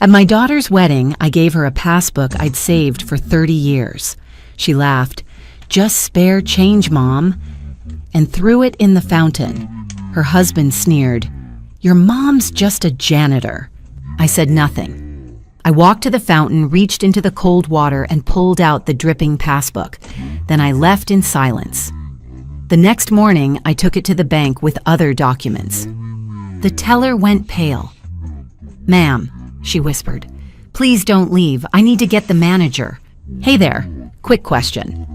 At my daughter's wedding, I gave her a passbook I'd saved for 30 years. She laughed, "Just spare change, Mom," and threw it in the fountain. Her husband sneered, "Your mom's just a janitor." I said nothing. I walked to the fountain, reached into the cold water, and pulled out the dripping passbook. Then I left in silence. The next morning, I took it to the bank with other documents. The teller went pale. "Ma'am," she whispered, "please don't leave. I need to get the manager." Hey there, quick question.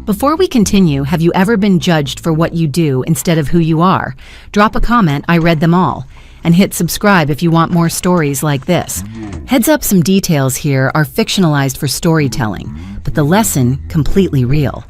Before we continue, have you ever been judged for what you do instead of who you are? Drop a comment, I read them all. And hit subscribe if you want more stories like this. Heads up, some details here are fictionalized for storytelling, but the lesson completely real.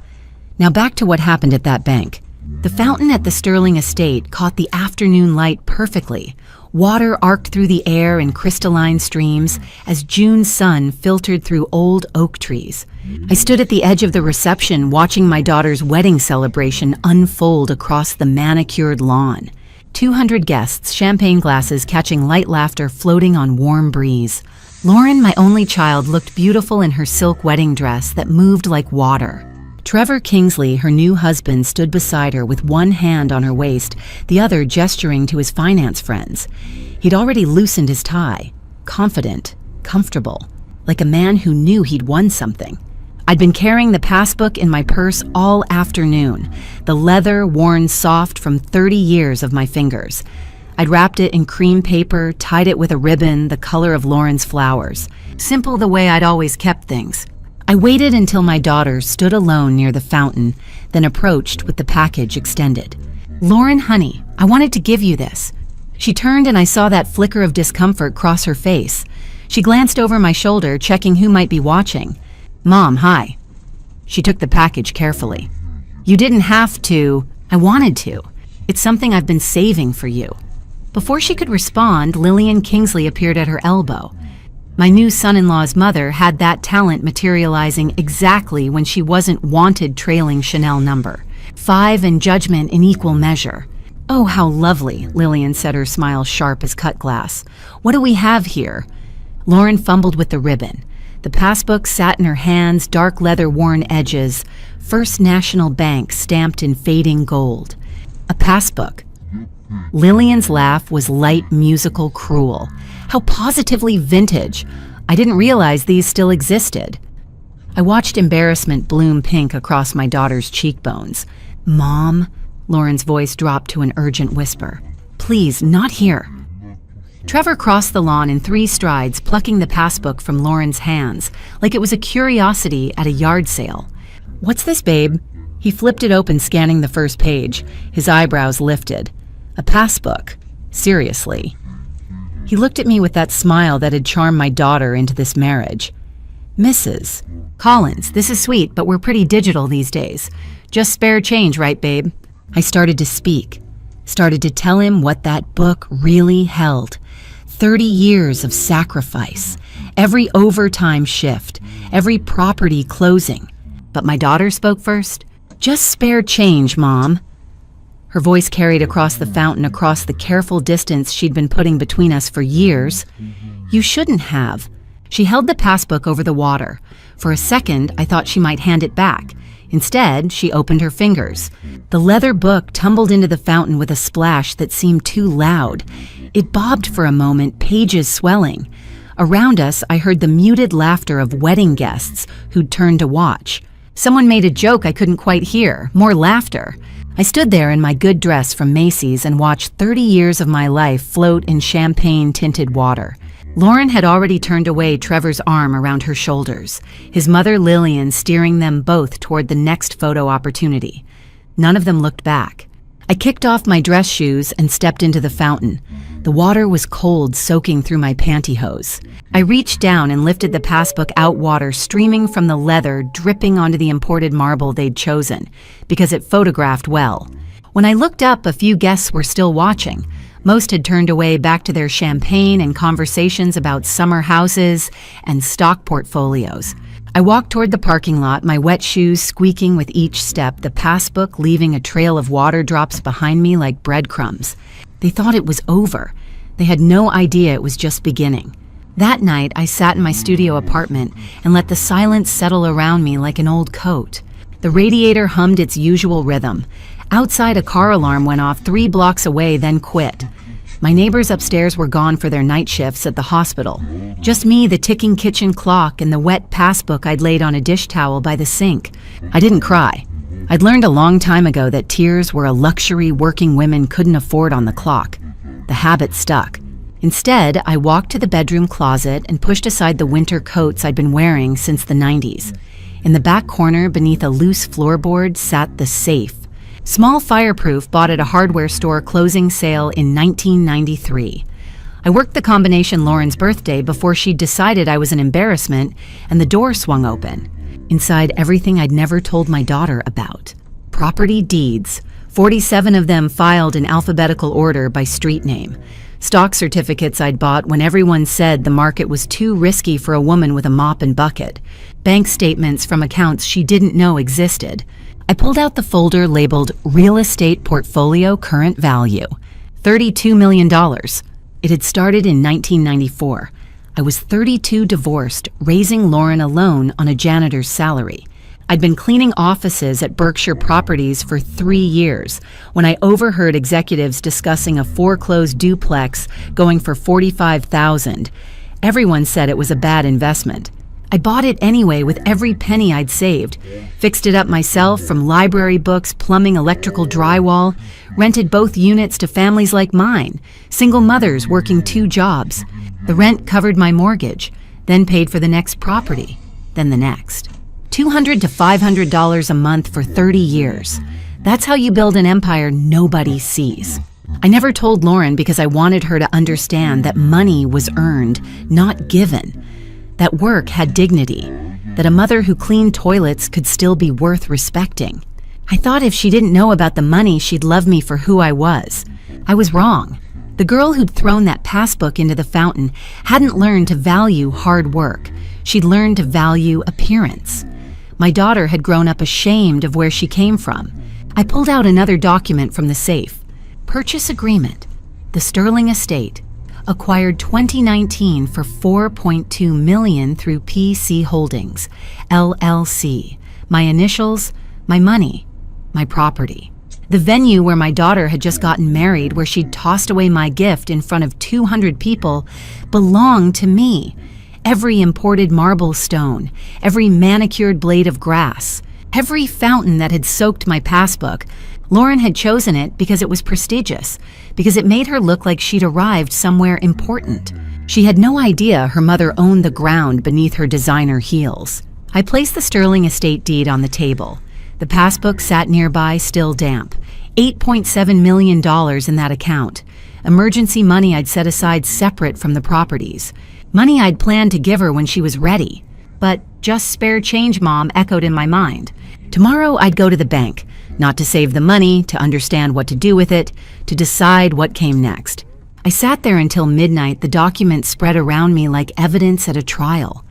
Now back to what happened at that bank. The fountain at the Sterling estate caught the afternoon light perfectly. Water arced through the air in crystalline streams as June's sun filtered through old oak trees. I stood at the edge of the reception watching my daughter's wedding celebration unfold across the manicured lawn. 200 guests, champagne glasses catching light laughter floating on warm breeze. Lauren, my only child, looked beautiful in her silk wedding dress that moved like water. Trevor Kingsley, her new husband, stood beside her with one hand on her waist, the other gesturing to his finance friends. He'd already loosened his tie, confident, comfortable, like a man who knew he'd won something. I'd been carrying the passbook in my purse all afternoon, the leather worn soft from 30 years of my fingers. I'd wrapped it in cream paper, tied it with a ribbon the color of Lauren's flowers. Simple the way I'd always kept things. I waited until my daughter stood alone near the fountain, then approached with the package extended. "Lauren, honey, I wanted to give you this." She turned and I saw that flicker of discomfort cross her face. She glanced over my shoulder, checking who might be watching. "Mom, hi." She took the package carefully. "You didn't have to." "I wanted to. It's something I've been saving for you." Before she could respond, Lillian Kingsley appeared at her elbow. My new son-in-law's mother had that talent materializing exactly when she wasn't wanted, trailing Chanel number. 5 and judgment in equal measure. "Oh, how lovely," Lillian said, her smile sharp as cut glass. "What do we have here?" Lauren fumbled with the ribbon. The passbook sat in her hands, dark leather-worn edges, First National Bank stamped in fading gold. A passbook. Lillian's laugh was light, musical, cruel. How positively vintage. I didn't realize these still existed. I watched embarrassment bloom pink across my daughter's cheekbones. "Mom," Lauren's voice dropped to an urgent whisper. "Please, not here." Trevor crossed the lawn in 3 strides, plucking the passbook from Lauren's hands, like it was a curiosity at a yard sale. "What's this, babe?" He flipped it open, scanning the first page. His eyebrows lifted. "A passbook? Seriously?" He looked at me with that smile that had charmed my daughter into this marriage. "Mrs. Collins, this is sweet, but we're pretty digital these days. Just spare change, right, babe?" I started to speak, started to tell him what that book really held. 30 years of sacrifice, every overtime shift, every property closing. But my daughter spoke first. "Just spare change, Mom." Her voice carried across the fountain, across the careful distance she'd been putting between us for years. "You shouldn't have." She held the passbook over the water. For a second, I thought she might hand it back. Instead, she opened her fingers. The leather book tumbled into the fountain with a splash that seemed too loud. It bobbed for a moment, pages swelling. Around us, I heard the muted laughter of wedding guests who'd turned to watch. Someone made a joke I couldn't quite hear, more laughter. I stood there in my good dress from Macy's and watched 30 years of my life float in champagne-tinted water. Lauren had already turned away, Trevor's arm around her shoulders, his mother Lillian steering them both toward the next photo opportunity. None of them looked back. I kicked off my dress shoes and stepped into the fountain. The water was cold, soaking through my pantyhose. I reached down and lifted the passbook out, water streaming from the leather, dripping onto the imported marble they'd chosen, because it photographed well. When I looked up, a few guests were still watching. Most had turned away, back to their champagne and conversations about summer houses and stock portfolios. I walked toward the parking lot, my wet shoes squeaking with each step, the passbook leaving a trail of water drops behind me like breadcrumbs. They thought it was over. They had no idea it was just beginning. That night, I sat in my studio apartment and let the silence settle around me like an old coat. The radiator hummed its usual rhythm. Outside, a car alarm went off 3 blocks away, then quit. My neighbors upstairs were gone for their night shifts at the hospital. Just me, the ticking kitchen clock, and the wet passbook I'd laid on a dish towel by the sink. I didn't cry. I'd learned a long time ago that tears were a luxury working women couldn't afford on the clock. The habit stuck. Instead, I walked to the bedroom closet and pushed aside the winter coats I'd been wearing since the 90s. In the back corner, beneath a loose floorboard, sat the safe. Small fireproof, bought at a hardware store closing sale in 1993. I worked the combination Lauren's birthday before she'd decided I was an embarrassment, and the door swung open. Inside, everything I'd never told my daughter about. Property deeds, 47 of them filed in alphabetical order by street name. Stock certificates I'd bought when everyone said the market was too risky for a woman with a mop and bucket. Bank statements from accounts she didn't know existed. I pulled out the folder labeled Real Estate Portfolio Current Value, $32 million. It had started in 1994. I was 32, divorced, raising Lauren alone on a janitor's salary. I'd been cleaning offices at Berkshire Properties for 3 years when I overheard executives discussing a foreclosed duplex going for $45,000. Everyone said it was a bad investment. I bought it anyway with every penny I'd saved, fixed it up myself from library books, plumbing, electrical drywall, rented both units to families like mine, single mothers working 2 jobs. The rent covered my mortgage, then paid for the next property, then the next. $200 to $500 a month for 30 years. That's how you build an empire nobody sees. I never told Lauren because I wanted her to understand that money was earned, not given. That work had dignity, that a mother who cleaned toilets could still be worth respecting. I thought if she didn't know about the money, she'd love me for who I was. I was wrong. The girl who'd thrown that passbook into the fountain hadn't learned to value hard work. She'd learned to value appearance. My daughter had grown up ashamed of where she came from. I pulled out another document from the safe. Purchase agreement. The Sterling Estate. Acquired 2019 for $4.2 million through PC Holdings, LLC. My initials, my money, my property. The venue where my daughter had just gotten married, where she'd tossed away my gift in front of 200 people, belonged to me. Every imported marble stone, every manicured blade of grass, every fountain that had soaked my passbook. Lauren had chosen it because it was prestigious, because it made her look like she'd arrived somewhere important. She had no idea her mother owned the ground beneath her designer heels. I placed the Sterling Estate deed on the table. The passbook sat nearby, still damp. $8.7 million in that account. Emergency money I'd set aside separate from the properties. Money I'd planned to give her when she was ready. But just spare change, Mom, echoed in my mind. Tomorrow I'd go to the bank, not to save the money, to understand what to do with it, to decide what came next. I sat there until midnight, the documents spread around me like evidence at a trial.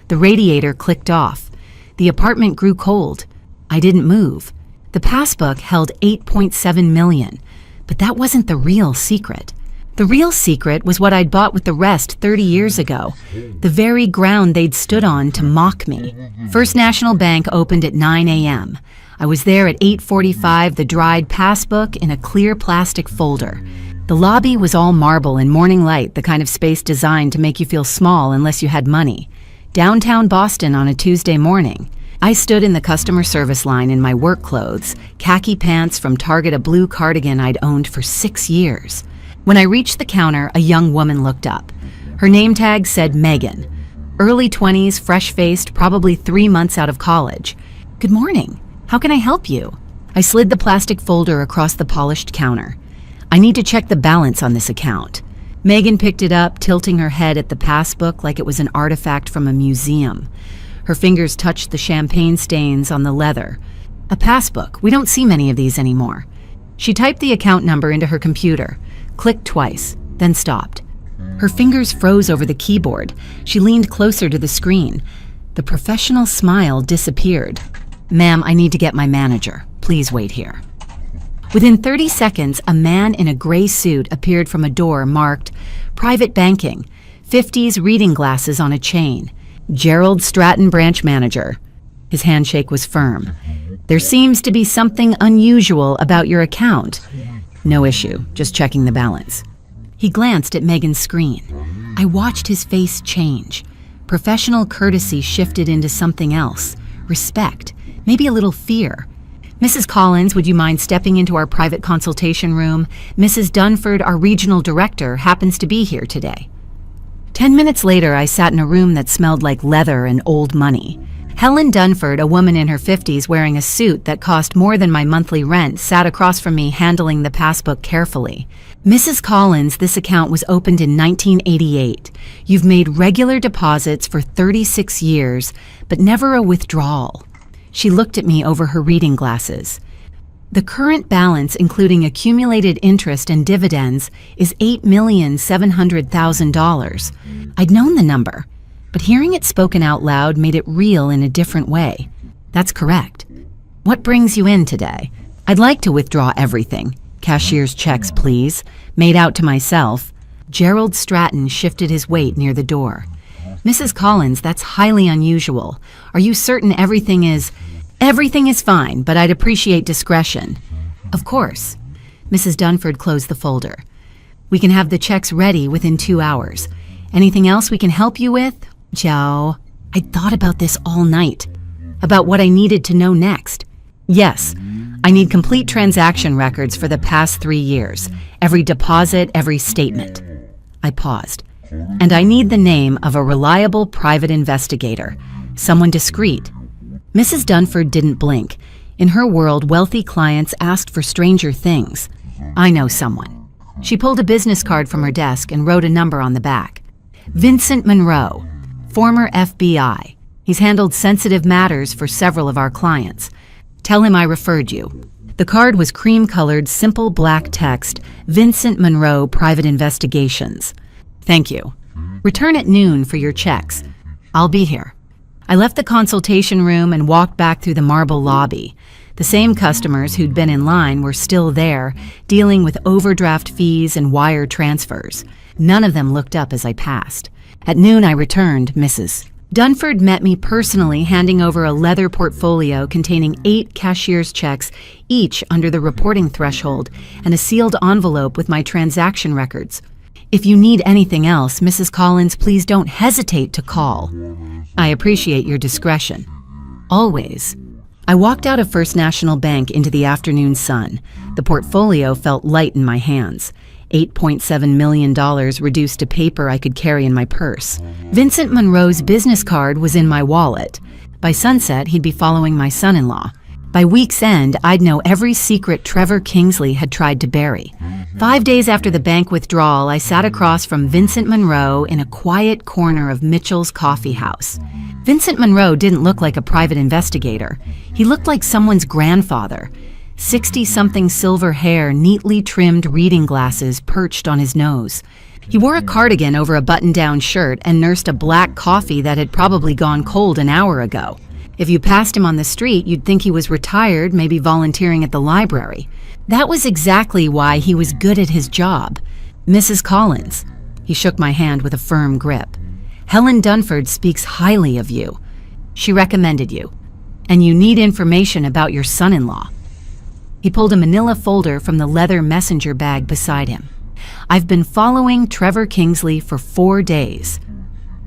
The radiator clicked off. The apartment grew cold. I didn't move. The passbook held $8.7 million, but that wasn't the real secret. The real secret was what I'd bought with the rest 30 years ago, the very ground they'd stood on to mock me. First National Bank opened at 9 a.m. I was there at 8:45, the dried passbook in a clear plastic folder. The lobby was all marble and morning light, the kind of space designed to make you feel small unless you had money. Downtown Boston on a Tuesday morning. I stood in the customer service line in my work clothes, khaki pants from Target, a blue cardigan I'd owned for 6 years. When I reached the counter, a young woman looked up. Her name tag said Megan. Early 20s, fresh-faced, probably 3 months out of college. Good morning. How can I help you? I slid the plastic folder across the polished counter. I need to check the balance on this account. Megan picked it up, tilting her head at the passbook like it was an artifact from a museum. Her fingers touched the champagne stains on the leather. A passbook. We don't see many of these anymore. She typed the account number into her computer, clicked twice, then stopped. Her fingers froze over the keyboard. She leaned closer to the screen. The professional smile disappeared. Ma'am, I need to get my manager. Please wait here. Within 30 seconds, a man in a gray suit appeared from a door marked Private Banking, 50s reading glasses on a chain. Gerald Stratton, branch manager. His handshake was firm. There seems to be something unusual about your account. No issue, just checking the balance. He glanced at Megan's screen. I watched his face change. Professional courtesy shifted into something else. Respect, maybe a little fear. Mrs. Collins, would you mind stepping into our private consultation room? Mrs. Dunford, our regional director, happens to be here today. 10 minutes later, I sat in a room that smelled like leather and old money. Helen Dunford, a woman in her 50s wearing a suit that cost more than my monthly rent, sat across from me handling the passbook carefully. Mrs. Collins, this account was opened in 1988. You've made regular deposits for 36 years, but never a withdrawal. She looked at me over her reading glasses. The current balance, including accumulated interest and dividends, is $8,700,000. I'd known the number, but hearing it spoken out loud made it real in a different way. That's correct. What brings you in today? I'd like to withdraw everything. Cashier's checks, please. Made out to myself. Gerald Stratton shifted his weight near the door. Mrs. Collins, that's highly unusual. Are you certain everything is... Everything is fine, but I'd appreciate discretion. Of course. Mrs. Dunford closed the folder. We can have the checks ready within 2 hours. Anything else we can help you with? Joe, I'd thought about this all night. About what I needed to know next. Yes, I need complete transaction records for the past 3 years. Every deposit, every statement. I paused. And I need the name of a reliable private investigator. Someone discreet. Mrs. Dunford didn't blink. In her world, wealthy clients asked for stranger things. I know someone. She pulled a business card from her desk and wrote a number on the back. Vincent Monroe, former FBI. He's handled sensitive matters for several of our clients. Tell him I referred you. The card was cream-colored, simple black text, Vincent Monroe Private Investigations. Thank you. Return at noon for your checks. I'll be here. I left the consultation room and walked back through the marble lobby. The same customers who'd been in line were still there, dealing with overdraft fees and wire transfers. None of them looked up as I passed. At noon, I returned, Mrs. Dunford met me personally, handing over a leather portfolio containing 8 cashier's checks, each under the reporting threshold, and a sealed envelope with my transaction records. If you need anything else, Mrs. Collins, please don't hesitate to call. I appreciate your discretion. Always. I walked out of First National Bank into the afternoon sun. The portfolio felt light in my hands. $8.7 million reduced to paper I could carry in my purse. Vincent Monroe's business card was in my wallet. By sunset, he'd be following my son-in-law. By week's end, I'd know every secret Trevor Kingsley had tried to bury. 5 days after the bank withdrawal, I sat across from Vincent Monroe in a quiet corner of Mitchell's Coffee House. Vincent Monroe didn't look like a private investigator. He looked like someone's grandfather. 60-something silver hair, neatly trimmed reading glasses perched on his nose. He wore a cardigan over a button-down shirt and nursed a black coffee that had probably gone cold an hour ago. If you passed him on the street, you'd think he was retired, maybe volunteering at the library. That was exactly why he was good at his job. Mrs. Collins. He shook my hand with a firm grip. Helen Dunford speaks highly of you. She recommended you. And you need information about your son-in-law. He pulled a manila folder from the leather messenger bag beside him. I've been following Trevor Kingsley for 4 days.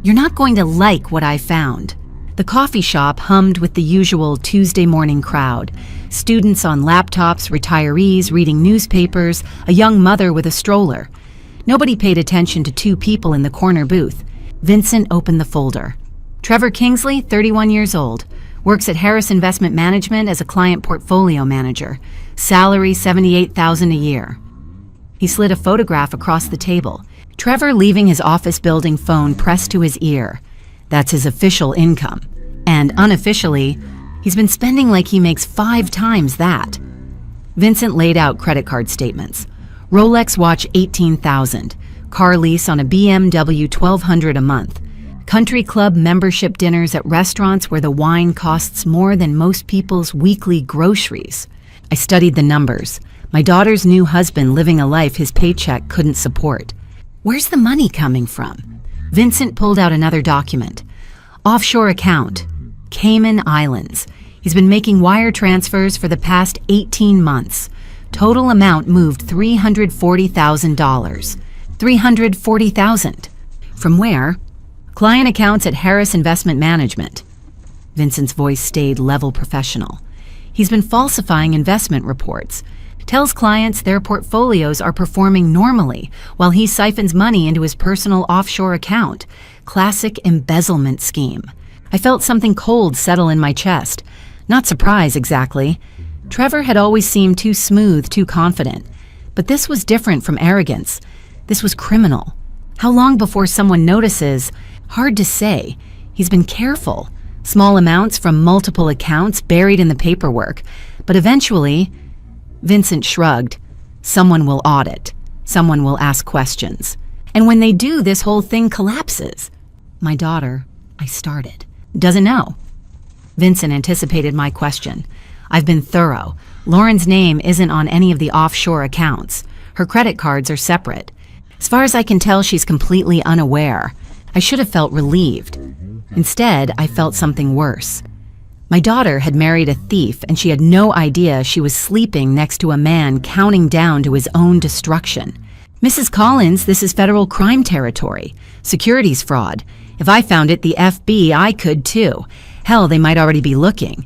You're not going to like what I found. The coffee shop hummed with the usual Tuesday morning crowd. Students on laptops, retirees reading newspapers, a young mother with a stroller. Nobody paid attention to 2 people in the corner booth. Vincent opened the folder. Trevor Kingsley, 31 years old. Works at Harris Investment Management as a client portfolio manager. Salary $78,000 a year. He slid a photograph across the table. Trevor leaving his office building, phone pressed to his ear. That's his official income. And unofficially, he's been spending like he makes 5 times that. Vincent laid out credit card statements. Rolex watch $18,000. Car lease on a BMW $1,200 a month. Country club membership dinners at restaurants where the wine costs more than most people's weekly groceries. I studied the numbers. My daughter's new husband living a life his paycheck couldn't support. Where's the money coming from? Vincent pulled out another document. Offshore account, Cayman Islands. He's been making wire transfers for the past 18 months. Total amount moved $340,000. $340,000. From where? Client accounts at Harris Investment Management. Vincent's voice stayed level professional. He's been falsifying investment reports. Tells clients their portfolios are performing normally while he siphons money into his personal offshore account. Classic embezzlement scheme. I felt something cold settle in my chest. Not surprise, exactly. Trevor had always seemed too smooth, too confident. But this was different from arrogance. This was criminal. How long before someone notices? Hard to say. He's been careful. Small amounts from multiple accounts buried in the paperwork. But eventually, Vincent shrugged. Someone will audit. Someone will ask questions. And when they do, this whole thing collapses. My daughter, I started, doesn't know. Vincent anticipated my question. I've been thorough. Lauren's name isn't on any of the offshore accounts. Her credit cards are separate. As far as I can tell, she's completely unaware. I should have felt relieved. Instead, I felt something worse. My daughter had married a thief, and she had no idea she was sleeping next to a man counting down to his own destruction. Mrs. Collins, this is federal crime territory. Securities fraud. If I found it, the FBI could too. Hell, they might already be looking.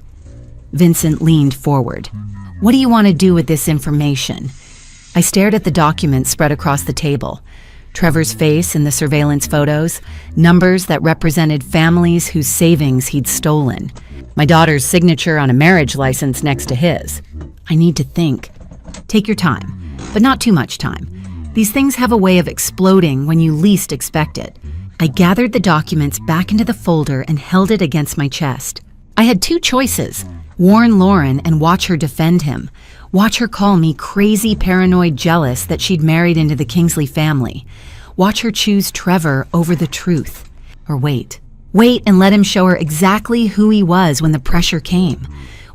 Vincent leaned forward. What do you want to do with this information? I stared at the documents spread across the table. Trevor's face in the surveillance photos, numbers that represented families whose savings he'd stolen. My daughter's signature on a marriage license next to his. I need to think. Take your time, but not too much time. These things have a way of exploding when you least expect it. I gathered the documents back into the folder and held it against my chest. I had two choices: warn Lauren and watch her defend him. Watch her call me crazy, paranoid, jealous that she'd married into the Kingsley family. Watch her choose Trevor over the truth. Or wait and let him show her exactly who he was when the pressure came.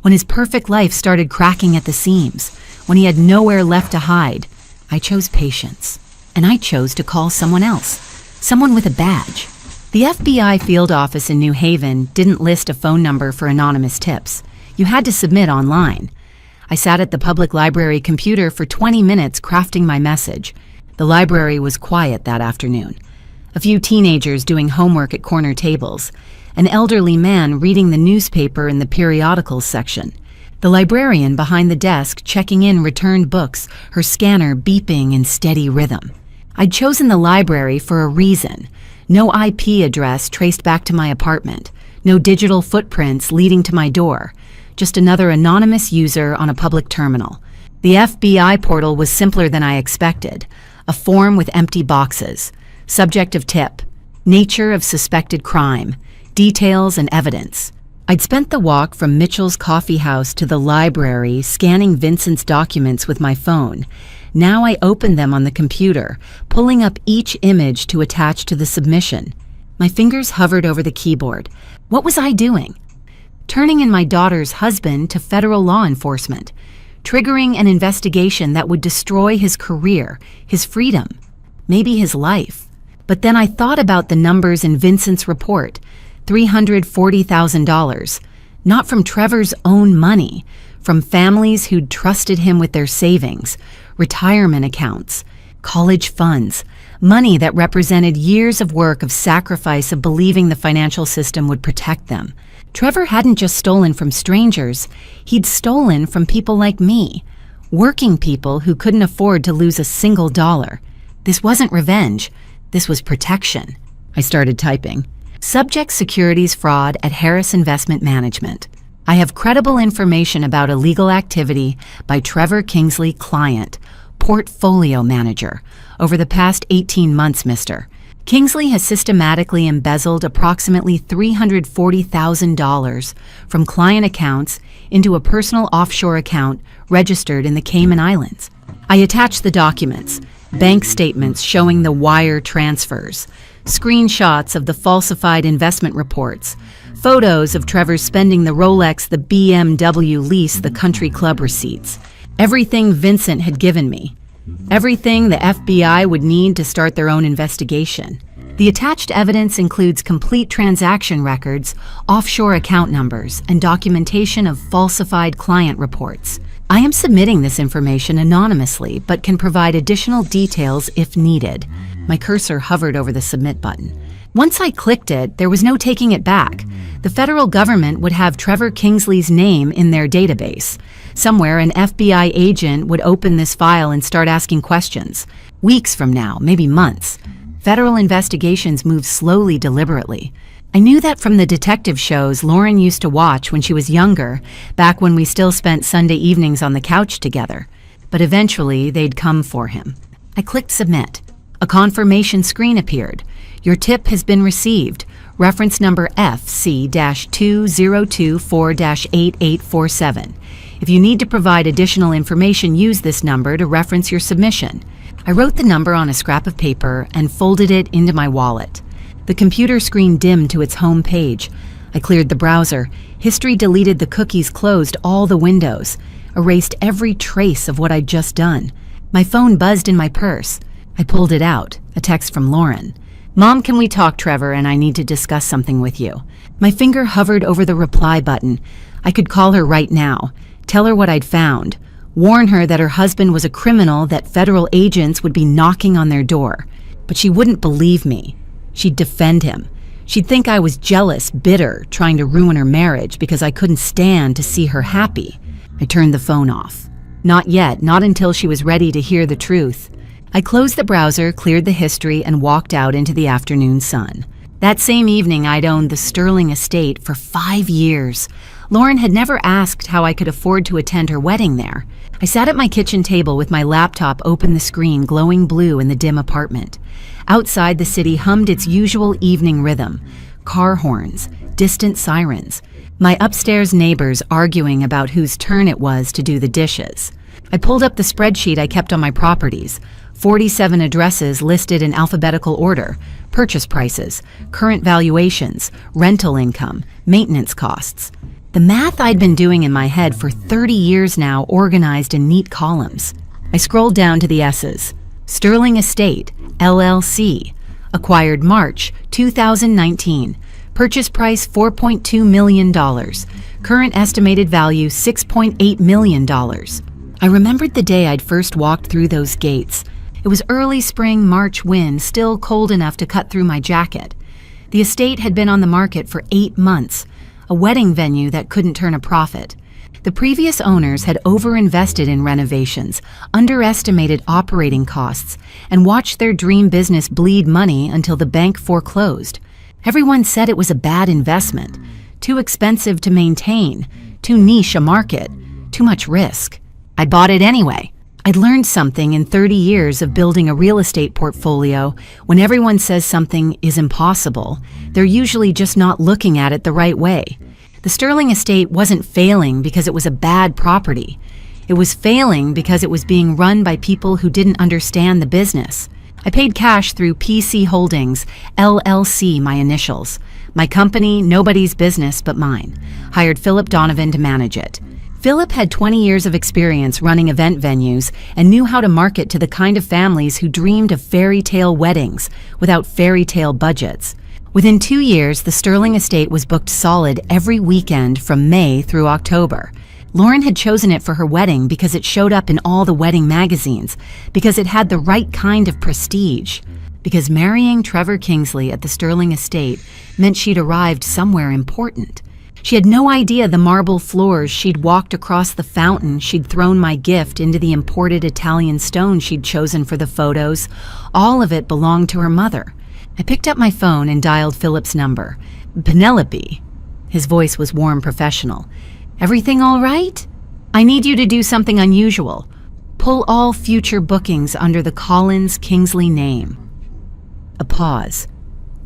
When his perfect life started cracking at the seams. When he had nowhere left to hide. I chose patience. And I chose to call someone else. Someone with a badge. The FBI field office in New Haven didn't list a phone number for anonymous tips. You had to submit online. I sat at the public library computer for 20 minutes crafting my message. The library was quiet that afternoon. A few teenagers doing homework at corner tables. An elderly man reading the newspaper in the periodicals section. The librarian behind the desk checking in returned books, her scanner beeping in steady rhythm. I'd chosen the library for a reason. No IP address traced back to my apartment. No digital footprints leading to my door. Just another anonymous user on a public terminal. The FBI portal was simpler than I expected. A form with empty boxes. Subject of tip. Nature of suspected crime. Details and evidence. I'd spent the walk from Mitchell's coffee house to the library scanning Vincent's documents with my phone. Now I opened them on the computer, pulling up each image to attach to the submission. My fingers hovered over the keyboard. What was I doing? Turning in my daughter's husband to federal law enforcement, triggering an investigation that would destroy his career, his freedom, maybe his life. But then I thought about the numbers in Vincent's report, $340,000, not from Trevor's own money, from families who'd trusted him with their savings, retirement accounts, college funds, money that represented years of work, of sacrifice, of believing the financial system would protect them. Trevor hadn't just stolen from strangers, he'd stolen from people like me, working people who couldn't afford to lose a single dollar. This wasn't revenge, this was protection. I started typing. Subject securities fraud at Harris Investment Management. I have credible information about illegal activity by Trevor Kingsley, client, portfolio manager, over the past 18 months, Mr. Kingsley has systematically embezzled approximately $340,000 from client accounts into a personal offshore account registered in the Cayman Islands. I attached the documents, bank statements showing the wire transfers, screenshots of the falsified investment reports, photos of Trevor spending the Rolex, the BMW lease, the country club receipts. Everything Vincent had given me. Everything the FBI would need to start their own investigation. The attached evidence includes complete transaction records, offshore account numbers, and documentation of falsified client reports. I am submitting this information anonymously, but can provide additional details if needed. My cursor hovered over the submit button. Once I clicked it, there was no taking it back. The federal government would have Trevor Kingsley's name in their database. Somewhere, an FBI agent would open this file and start asking questions. Weeks from now, maybe months. Federal investigations move slowly, deliberately. I knew that from the detective shows Lauren used to watch when she was younger, back when we still spent Sunday evenings on the couch together. But eventually, they'd come for him. I clicked submit. A confirmation screen appeared. Your tip has been received. Reference number FC-2024-8847. If you need to provide additional information, use this number to reference your submission. I wrote the number on a scrap of paper and folded it into my wallet. The computer screen dimmed to its home page. I cleared the browser. History deleted the cookies, closed all the windows, erased every trace of what I'd just done. My phone buzzed in my purse. I pulled it out, a text from Lauren. "Mom, can we talk, Trevor, and I need to discuss something with you." My finger hovered over the reply button. I could call her right now, tell her what I'd found, warn her that her husband was a criminal, that federal agents would be knocking on their door. But she wouldn't believe me. She'd defend him. She'd think I was jealous, bitter, trying to ruin her marriage because I couldn't stand to see her happy. I turned the phone off. Not yet, not until she was ready to hear the truth. I closed the browser, cleared the history, and walked out into the afternoon sun. That same evening, I'd owned the Sterling estate for 5 years. Lauren had never asked how I could afford to attend her wedding there. I sat at my kitchen table with my laptop open, the screen glowing blue in the dim apartment. Outside, the city hummed its usual evening rhythm. Car horns, distant sirens. My upstairs neighbors arguing about whose turn it was to do the dishes. I pulled up the spreadsheet I kept on my properties. 47 addresses listed in alphabetical order, purchase prices, current valuations, rental income, maintenance costs. The math I'd been doing in my head for 30 years now, organized in neat columns. I scrolled down to the S's. Sterling Estate, LLC, acquired March 2019. Purchase price $4.2 million. Current estimated value $6.8 million. I remembered the day I'd first walked through those gates. It was early spring March wind, still cold enough to cut through my jacket. The estate had been on the market for 8 months, a wedding venue that couldn't turn a profit. The previous owners had overinvested in renovations, underestimated operating costs, and watched their dream business bleed money until the bank foreclosed. Everyone said it was a bad investment, too expensive to maintain, too niche a market, too much risk. I bought it anyway. I'd learned something in 30 years of building a real estate portfolio. When everyone says something is impossible, they're usually just not looking at it the right way. The Sterling estate wasn't failing because it was a bad property. It was failing because it was being run by people who didn't understand the business. I paid cash through PC Holdings, LLC, my initials. My company, nobody's business but mine. Hired Philip Donovan to manage it. Philip had 20 years of experience running event venues and knew how to market to the kind of families who dreamed of fairy tale weddings without fairy tale budgets. Within 2 years, the Sterling estate was booked solid every weekend from May through October. Lauren had chosen it for her wedding because it showed up in all the wedding magazines, because it had the right kind of prestige, because marrying Trevor Kingsley at the Sterling estate meant she'd arrived somewhere important. She had no idea the marble floors she'd walked across, the fountain she'd thrown my gift into, the imported Italian stone she'd chosen for the photos. All of it belonged to her mother. I picked up my phone and dialed Philip's number. Penelope. His voice was warm, professional. Everything all right? I need you to do something unusual. Pull all future bookings under the Collins Kingsley name. A pause.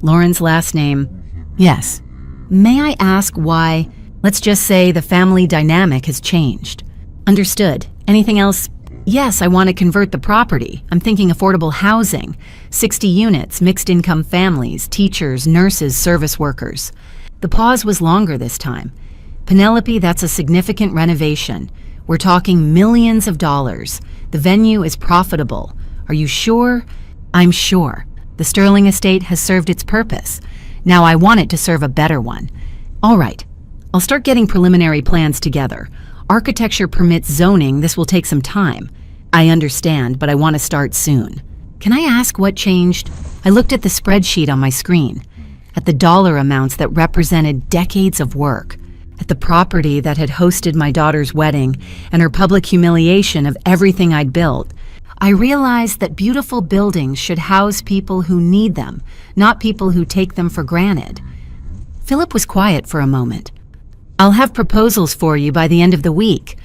Lauren's last name? Yes. May I ask why? Let's just say the family dynamic has changed. Understood. Anything else? Yes, I want to convert the property. I'm thinking affordable housing. 60 units, mixed income families, teachers, nurses, service workers. The pause was longer this time. Penelope, that's a significant renovation. We're talking millions of dollars. The venue is profitable. Are you sure? I'm sure. The Sterling estate has served its purpose. Now I want it to serve a better one. All right, I'll start getting preliminary plans together. Architecture permits zoning. This will take some time. I understand, but I want to start soon. Can I ask what changed? I looked at the spreadsheet on my screen, at the dollar amounts that represented decades of work, at the property that had hosted my daughter's wedding and her public humiliation of everything I'd built. I realized that beautiful buildings should house people who need them, not people who take them for granted. Philip was quiet for a moment. I'll have proposals for you by the end of the week.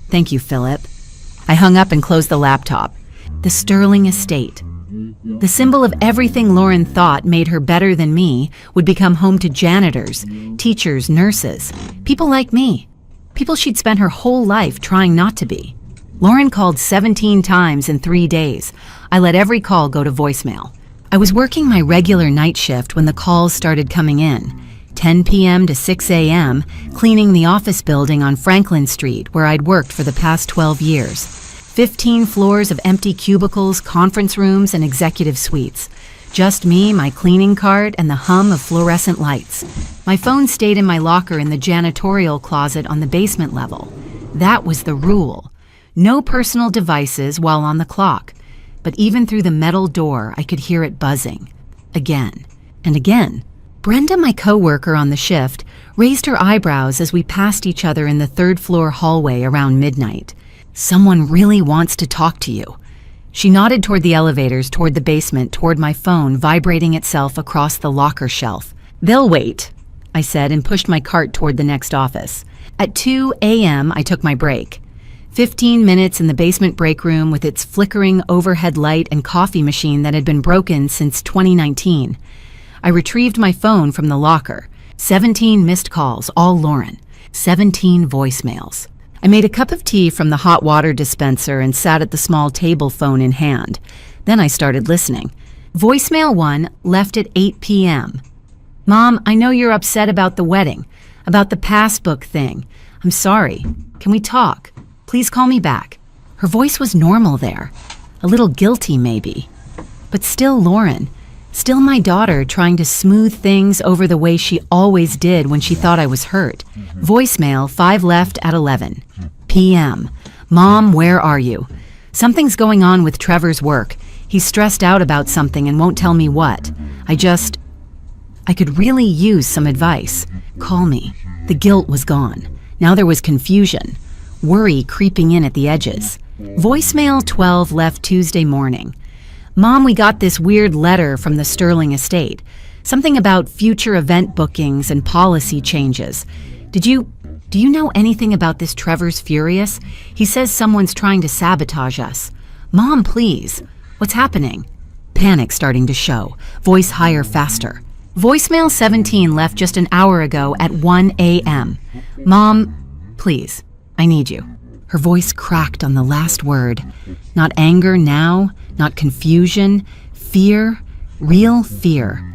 Thank you, Philip. I hung up and closed the laptop. The Sterling estate. The symbol of everything Lauren thought made her better than me would become home to janitors, teachers, nurses, people like me, people she'd spent her whole life trying not to be. Lauren called 17 times in 3 days. I let every call go to voicemail. I was working my regular night shift when the calls started coming in, 10 p.m. to 6 a.m., cleaning the office building on Franklin Street where I'd worked for the past 12 years. 15 floors of empty cubicles, conference rooms, and executive suites. Just me, my cleaning cart, and the hum of fluorescent lights. My phone stayed in my locker in the janitorial closet on the basement level. That was the rule. No personal devices while on the clock. But even through the metal door, I could hear it buzzing. Again and again. Brenda, my coworker on the shift, raised her eyebrows as we passed each other in the third-floor hallway around midnight. Someone really wants to talk to you. She nodded toward the elevators, toward the basement, toward my phone vibrating itself across the locker shelf. They'll wait, I said, and pushed my cart toward the next office. At 2 a.m., I took my break. 15 minutes in the basement break room with its flickering overhead light and coffee machine that had been broken since 2019. I retrieved my phone from the locker. 17 missed calls, all Lauren. 17 voicemails. I made a cup of tea from the hot water dispenser and sat at the small table phone in hand. Then I started listening. Voicemail 1 left at 8 p.m. Mom, I know you're upset about the wedding, about the Passbook thing. I'm sorry. Can we talk? Please call me back. Her voice was normal there. A little guilty, maybe. But still Lauren. Still my daughter trying to smooth things over the way she always did when she thought I was hurt. Voicemail 5 left at 11 p.m. Mom, where are you? Something's going on with Trevor's work. He's stressed out about something and won't tell me what. I could really use some advice. Call me. The guilt was gone. Now there was confusion. Worry creeping in at the edges. Voicemail 12 left Tuesday morning. Mom, we got this weird letter from the Sterling estate. Something about future event bookings and policy changes. Do you know anything about this Trevor's furious? He says someone's trying to sabotage us. Mom, please. What's happening? Panic starting to show. Voice higher, faster. Voicemail 17 left just an hour ago at 1 a.m. Mom, please. I need you. Her voice cracked on the last word. Not anger now, not confusion, fear, real fear.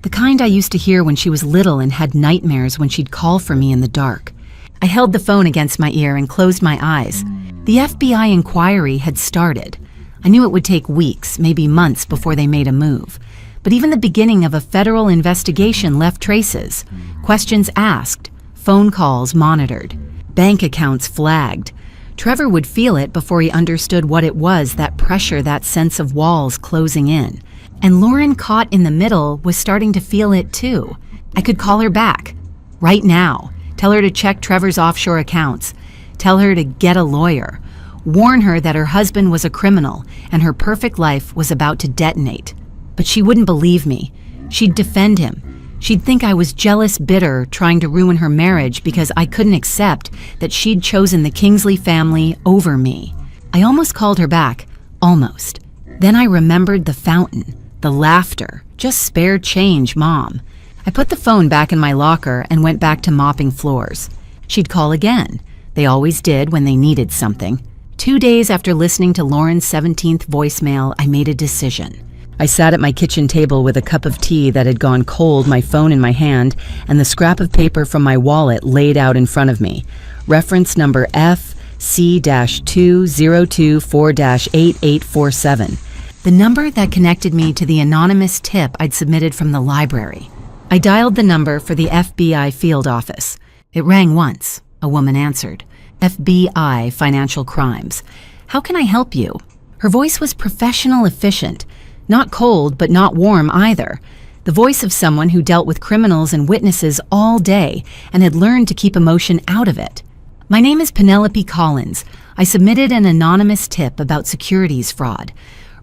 The kind I used to hear when she was little and had nightmares when she'd call for me in the dark. I held the phone against my ear and closed my eyes. The FBI inquiry had started. I knew it would take weeks, maybe months before they made a move. But even the beginning of a federal investigation left traces. Questions asked, phone calls monitored, bank accounts flagged. Trevor would feel it before he understood what it was, that pressure, that sense of walls closing in. And Lauren, caught in the middle, was starting to feel it too. I could call her back. Right now. Tell her to check Trevor's offshore accounts. Tell her to get a lawyer. Warn her that her husband was a criminal and her perfect life was about to detonate. But she wouldn't believe me. She'd defend him. She'd think I was jealous, bitter, trying to ruin her marriage because I couldn't accept that she'd chosen the Kingsley family over me. I almost called her back. Almost. Then I remembered the fountain, the laughter. Just spare change, Mom. I put the phone back in my locker and went back to mopping floors. She'd call again. They always did when they needed something. 2 days after listening to Lauren's 17th voicemail, I made a decision. I sat at my kitchen table with a cup of tea that had gone cold, my phone in my hand, and the scrap of paper from my wallet laid out in front of me. Reference number FC-2024-8847. The number that connected me to the anonymous tip I'd submitted from the library. I dialed the number for the FBI field office. It rang once. A woman answered. FBI Financial Crimes. How can I help you? Her voice was professional, efficient. Not cold, but not warm either. The voice of someone who dealt with criminals and witnesses all day and had learned to keep emotion out of it. My name is Penelope Collins. I submitted an anonymous tip about securities fraud.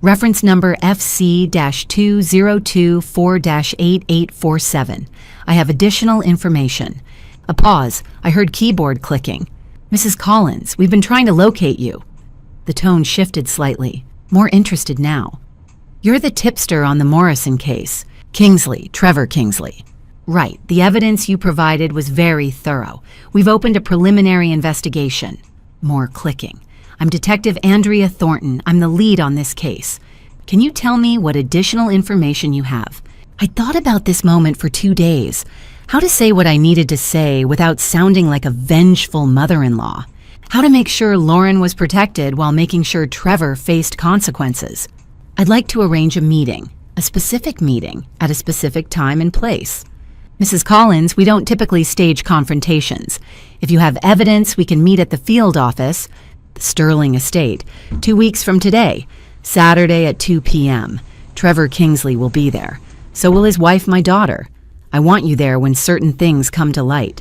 Reference number FC-2024-8847. I have additional information. A pause. I heard keyboard clicking. Mrs. Collins, we've been trying to locate you. The tone shifted slightly, more interested now. You're the tipster on the Morrison case. Kingsley, Trevor Kingsley. Right, the evidence you provided was very thorough. We've opened a preliminary investigation. More clicking. I'm Detective Andrea Thornton. I'm the lead on this case. Can you tell me what additional information you have? I thought about this moment for 2 days. How to say what I needed to say without sounding like a vengeful mother-in-law. How to make sure Lauren was protected while making sure Trevor faced consequences. I'd like to arrange a meeting, a specific meeting, at a specific time and place. Mrs. Collins, we don't typically stage confrontations. If you have evidence, we can meet at the field office, the Sterling Estate, 2 weeks from today, Saturday at 2 p.m. Trevor Kingsley will be there. So will his wife, my daughter. I want you there when certain things come to light.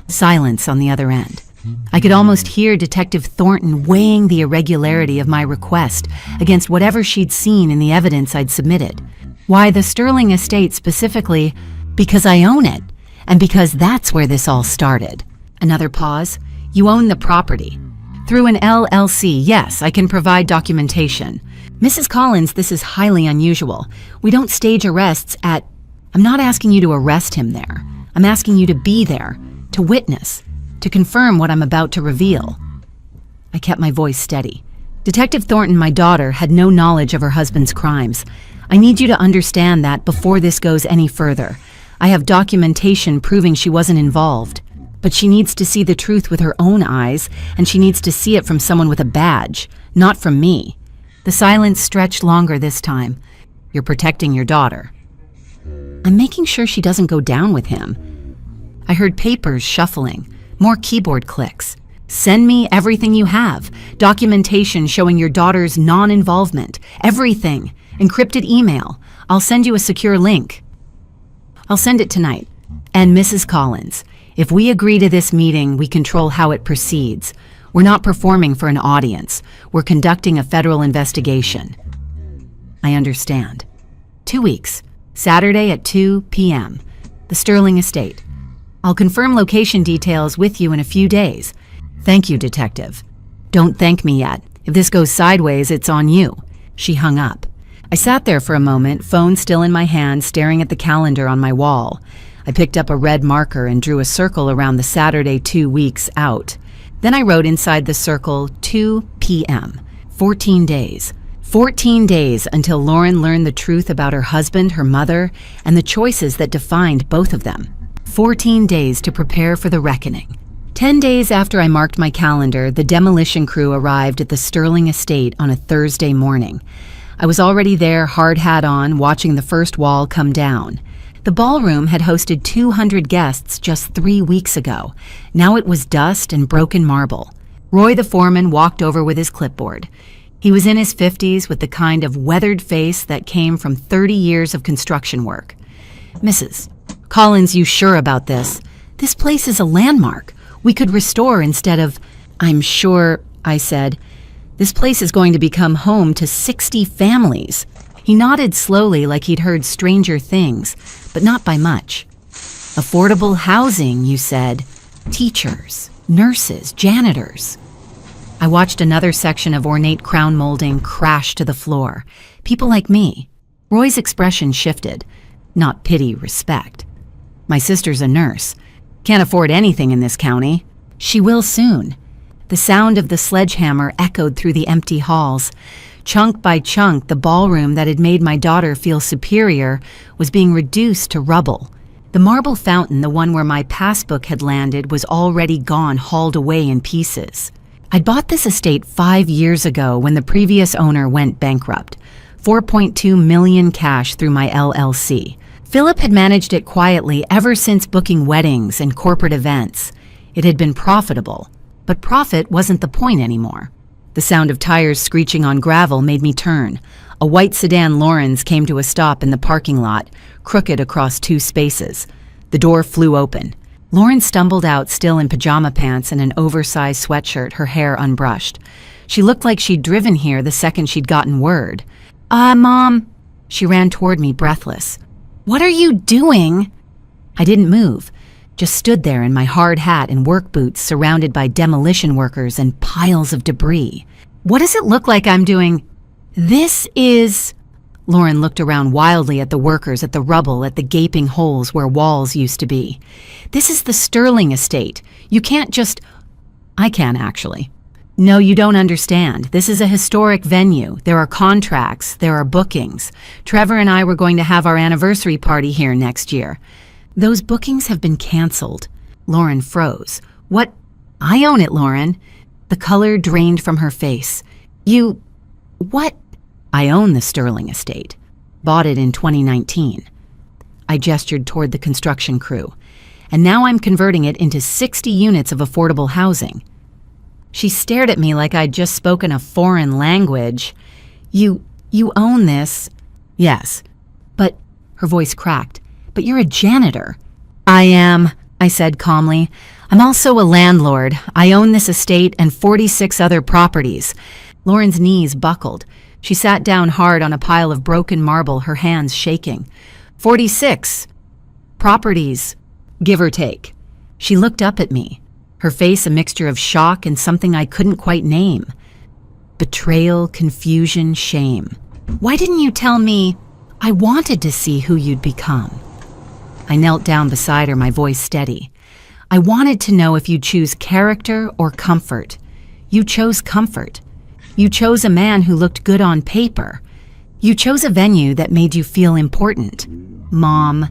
Silence on the other end. I could almost hear Detective Thornton weighing the irregularity of my request against whatever she'd seen in the evidence I'd submitted. Why the Sterling Estate specifically? Because I own it, and because that's where this all started. Another pause. You own the property. Through an LLC, yes, I can provide documentation. Mrs. Collins, this is highly unusual. We don't stage arrests at... I'm not asking you to arrest him there. I'm asking you to be there, to witness, to confirm what I'm about to reveal. I kept my voice steady. Detective Thornton, my daughter, had no knowledge of her husband's crimes. I need you to understand that before this goes any further. I have documentation proving she wasn't involved. But she needs to see the truth with her own eyes, and she needs to see it from someone with a badge, not from me. The silence stretched longer this time. You're protecting your daughter. I'm making sure she doesn't go down with him. I heard papers shuffling, more keyboard clicks. Send me everything you have. Documentation showing your daughter's non-involvement. Everything. Encrypted email. I'll send you a secure link. I'll send it tonight. And Mrs. Collins, if we agree to this meeting, we control how it proceeds. We're not performing for an audience. We're conducting a federal investigation. I understand. 2 weeks. Saturday at 2 p.m. The Sterling Estate. I'll confirm location details with you in a few days. Thank you, Detective. Don't thank me yet. If this goes sideways, it's on you. She hung up. I sat there for a moment, phone still in my hand, staring at the calendar on my wall. I picked up a red marker and drew a circle around the Saturday 2 weeks out. Then I wrote inside the circle 2 p.m. 14 days. 14 days until Lauren learned the truth about her husband, her mother, and the choices that defined both of them. 14 days to prepare for the reckoning. 10 days after I marked my calendar, the demolition crew arrived at the Sterling Estate on a Thursday morning. I was already there, hard hat on, watching the first wall come down. The ballroom had hosted 200 guests just 3 weeks ago. Now it was dust and broken marble. Roy the foreman walked over with his clipboard. He was in his 50s with the kind of weathered face that came from 30 years of construction work. Mrs. Collins, you sure about this? This place is a landmark. We could restore instead of... I'm sure, I said. This place is going to become home to 60 families. He nodded slowly like he'd heard stranger things, but not by much. Affordable housing, you said. Teachers, nurses, janitors. I watched another section of ornate crown molding crash to the floor. People like me. Roy's expression shifted. Not pity, respect. My sister's a nurse. Can't afford anything in this county. She will soon. The sound of the sledgehammer echoed through the empty halls. Chunk by chunk, the ballroom that had made my daughter feel superior was being reduced to rubble. The marble fountain, the one where my passbook had landed, was already gone, hauled away in pieces. I'd bought this estate 5 years ago when the previous owner went bankrupt. $4.2 million cash through my LLC. Philip had managed it quietly ever since booking weddings and corporate events. It had been profitable, but profit wasn't the point anymore. The sound of tires screeching on gravel made me turn. A white sedan Lauren's came to a stop in the parking lot, crooked across 2 spaces. The door flew open. Lauren stumbled out, still in pajama pants and an oversized sweatshirt, her hair unbrushed. She looked like she'd driven here the second she'd gotten word. Mom." She ran toward me, breathless. "What are you doing?" I didn't move, just stood there in my hard hat and work boots, surrounded by demolition workers and piles of debris. "What does it look like I'm doing?" "This is..." Lauren looked around wildly at the workers, at the rubble, at the gaping holes where walls used to be. "This is the Sterling estate. You can't just..." "I can, actually." "No, you don't understand. This is a historic venue. There are contracts. There are bookings. Trevor and I were going to have our anniversary party here next year." "Those bookings have been canceled." Lauren froze. "What?" "I own it, Lauren." The color drained from her face. "You... what?" "I own the Sterling estate. Bought it in 2019. I gestured toward the construction crew. "And now I'm converting it into 60 units of affordable housing." She stared at me like I'd just spoken a foreign language. You own this?" "Yes." "But..." Her voice cracked. "But you're a janitor." "I am," I said calmly. "I'm also a landlord. I own this estate and 46 other properties." Lauren's knees buckled. She sat down hard on a pile of broken marble, her hands shaking. 46 properties, give or take." She looked up at me, her face a mixture of shock and something I couldn't quite name. Betrayal, confusion, shame. "Why didn't you tell me? I wanted to see who you'd become." I knelt down beside her, my voice steady. "I wanted to know if you'd choose character or comfort. You chose comfort. You chose a man who looked good on paper. You chose a venue that made you feel important. Mom.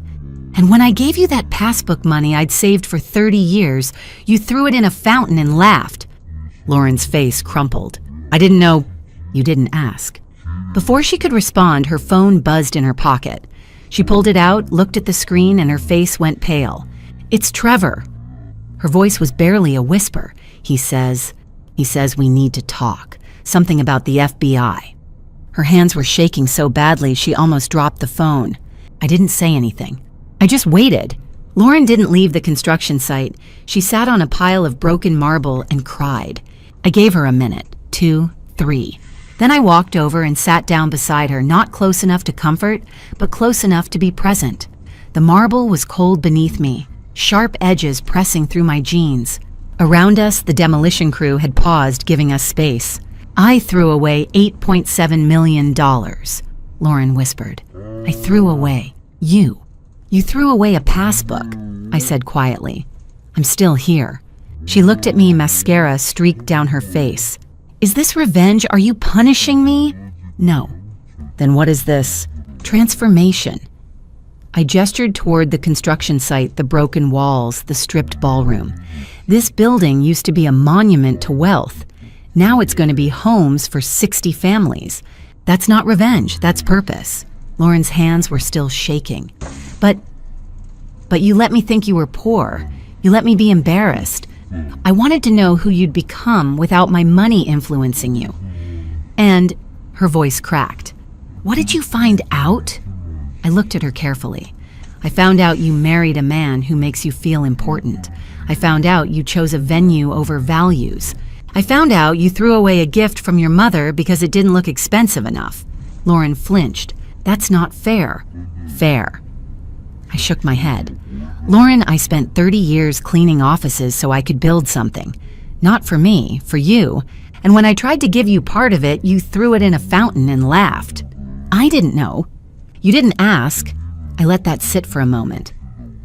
And when I gave you that passbook money I'd saved for 30 years, you threw it in a fountain and laughed." Lauren's face crumpled. "I didn't know." "You didn't ask." Before she could respond, her phone buzzed in her pocket. She pulled it out, looked at the screen, and her face went pale. "It's Trevor." Her voice was barely a whisper. He says we need to talk. Something about the FBI." Her hands were shaking so badly she almost dropped the phone. I didn't say anything. I just waited. Lauren didn't leave the construction site. She sat on a pile of broken marble and cried. I gave her a minute, 2, 3. Then I walked over and sat down beside her, not close enough to comfort, but close enough to be present. The marble was cold beneath me, sharp edges pressing through my jeans. Around us, the demolition crew had paused, giving us space. "I threw away $8.7 million, Lauren whispered. "I threw away you. You threw away a passbook," I said quietly. "I'm still here." She looked at me, mascara streaked down her face. "Is this revenge? Are you punishing me?" "No." "Then what is this?" "Transformation." I gestured toward the construction site, the broken walls, the stripped ballroom. "This building used to be a monument to wealth. Now it's going to be homes for 60 families. That's not revenge, that's purpose." Lauren's hands were still shaking. But you let me think you were poor. You let me be embarrassed. I wanted to know who you'd become without my money influencing you." And her voice cracked. "What did you find out?" I looked at her carefully. "I found out you married a man who makes you feel important. I found out you chose a venue over values. I found out you threw away a gift from your mother because it didn't look expensive enough." Lauren flinched. "That's not fair." "Fair." I shook my head. "Lauren, I spent 30 years cleaning offices so I could build something. Not for me, for you. And when I tried to give you part of it, you threw it in a fountain and laughed. I didn't know. You didn't ask." I let that sit for a moment.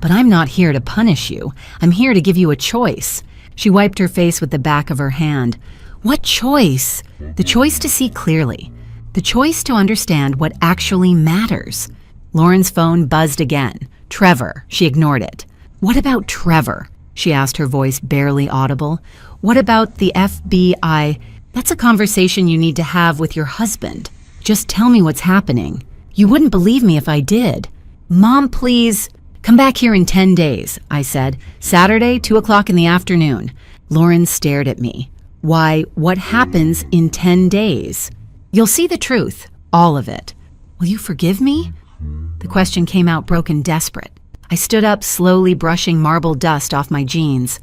"But I'm not here to punish you. I'm here to give you a choice." She wiped her face with the back of her hand. "What choice?" "The choice to see clearly. The choice to understand what actually matters." Lauren's phone buzzed again. "Trevor." She ignored it. "What about Trevor?" she asked, her voice barely audible. "What about the FBI?" "That's a conversation you need to have with your husband." Just tell me what's happening. You wouldn't believe me if I did. Mom, please. Come back here in 10 days, I said. Saturday, 2 o'clock in the afternoon. Lauren stared at me. Why, what happens in 10 days? You'll see the truth, all of it. Will you forgive me? The question came out broken, desperate. I stood up, slowly brushing marble dust off my jeans.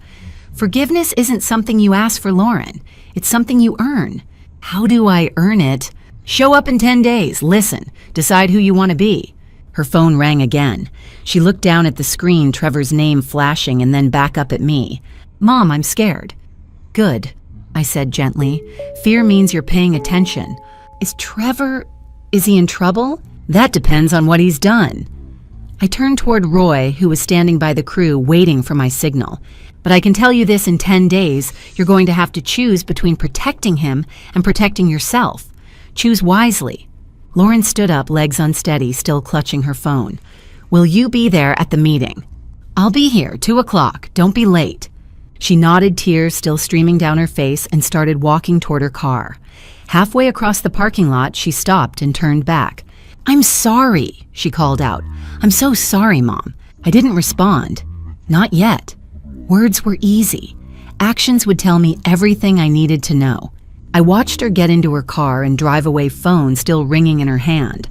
Forgiveness isn't something you ask for, Lauren. It's something you earn. How do I earn it? Show up in 10 days, listen, decide who you want to be. Her phone rang again. She looked down at the screen, Trevor's name flashing, and then back up at me. Mom, I'm scared. Good, I said gently. Fear means you're paying attention. Is he in trouble? That depends on what he's done. I turned toward Roy, who was standing by the crew waiting for my signal. But I can tell you this, in 10 days, you're going to have to choose between protecting him and protecting yourself. Choose wisely. Lauren stood up, legs unsteady, still clutching her phone. Will you be there at the meeting? I'll be here, 2 o'clock. Don't be late. She nodded, tears still streaming down her face, and started walking toward her car. Halfway across the parking lot, she stopped and turned back. I'm sorry, she called out. I'm so sorry, Mom. I didn't respond. Not yet. Words were easy. Actions would tell me everything I needed to know. I watched her get into her car and drive away, phone still ringing in her hand.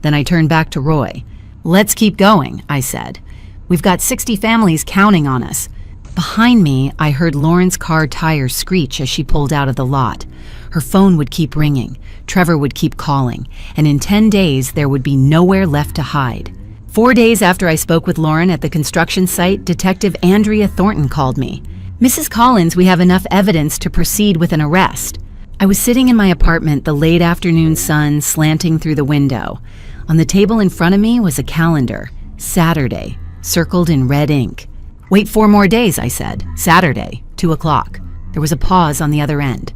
Then I turned back to Roy. Let's keep going, I said. We've got 60 families counting on us. Behind me, I heard Lauren's car tire screech as she pulled out of the lot. Her phone would keep ringing. Trevor would keep calling. And in 10 days, there would be nowhere left to hide. 4 days after I spoke with Lauren at the construction site, Detective Andrea Thornton called me. Mrs. Collins, we have enough evidence to proceed with an arrest. I was sitting in my apartment, the late afternoon sun slanting through the window. On the table in front of me was a calendar. Saturday, circled in red ink. Wait 4 more days, I said. Saturday, 2 o'clock. There was a pause on the other end.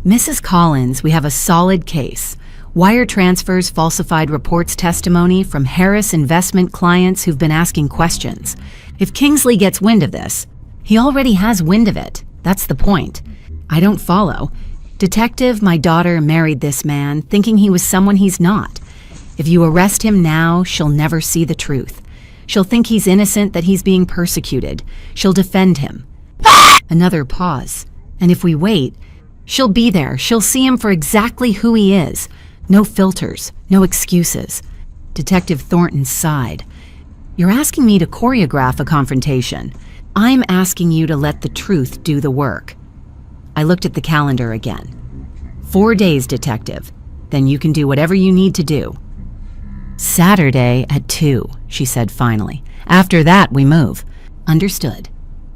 Mrs. Collins, we have a solid case. Wire transfers, falsified reports, testimony from Harris investment clients who've been asking questions. If Kingsley gets wind of this, he already has wind of it. That's the point. I don't follow. Detective, my daughter married this man, thinking he was someone he's not. If you arrest him now, she'll never see the truth. She'll think he's innocent, that he's being persecuted. She'll defend him. Another pause. And if we wait, she'll be there. She'll see him for exactly who he is. No filters, no excuses. Detective Thornton sighed. You're asking me to choreograph a confrontation. I'm asking you to let the truth do the work. I looked at the calendar again. 4 days, Detective. Then you can do whatever you need to do. Saturday at 2, she said finally. After that, we move. Understood.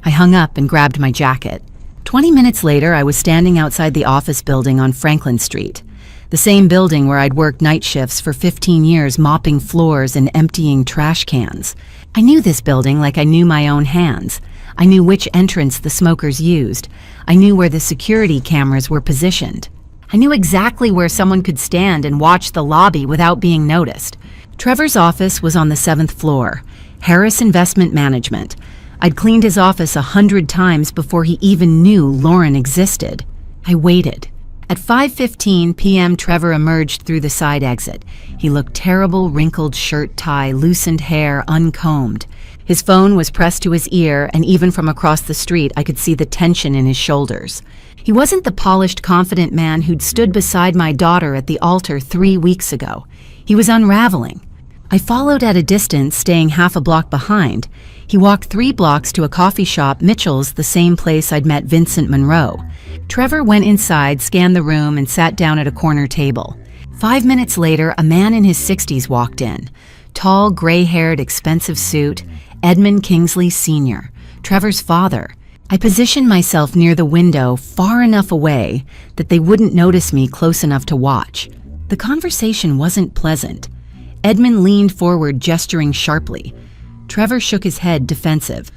I hung up and grabbed my jacket. 20 minutes later, I was standing outside the office building on Franklin Street. The same building where I'd worked night shifts for 15 years, mopping floors and emptying trash cans. I knew this building like I knew my own hands. I knew which entrance the smokers used. I knew where the security cameras were positioned. I knew exactly where someone could stand and watch the lobby without being noticed. Trevor's office was on the 7th floor, Harris Investment Management. I'd cleaned his office 100 times before he even knew Lauren existed. I waited. At 5:15 p.m., Trevor emerged through the side exit. He looked terrible, wrinkled shirt tie, loosened hair, uncombed. His phone was pressed to his ear, and even from across the street, I could see the tension in his shoulders. He wasn't the polished, confident man who'd stood beside my daughter at the altar 3 weeks ago. He was unraveling. I followed at a distance, staying half a block behind. He walked 3 blocks to a coffee shop, Mitchell's, the same place I'd met Vincent Monroe. Trevor went inside, scanned the room, and sat down at a corner table. 5 minutes later, a man in his 60s walked in. Tall, gray-haired, expensive suit. Edmund Kingsley Sr., Trevor's father. I positioned myself near the window, far enough away that they wouldn't notice me close enough to watch. The conversation wasn't pleasant. Edmund leaned forward, gesturing sharply. Trevor shook his head, defensive.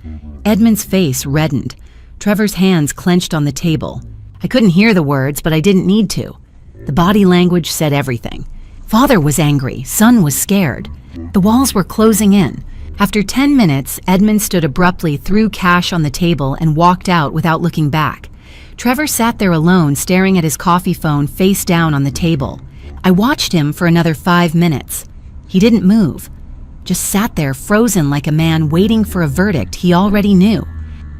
Edmund's face reddened. Trevor's hands clenched on the table. I couldn't hear the words, but I didn't need to. The body language said everything. Father was angry. Son was scared. The walls were closing in. After 10 minutes, Edmund stood abruptly, threw cash on the table, and walked out without looking back. Trevor sat there alone, staring at his coffee phone face down on the table. I watched him for another 5 minutes. He didn't move, just sat there frozen like a man waiting for a verdict he already knew.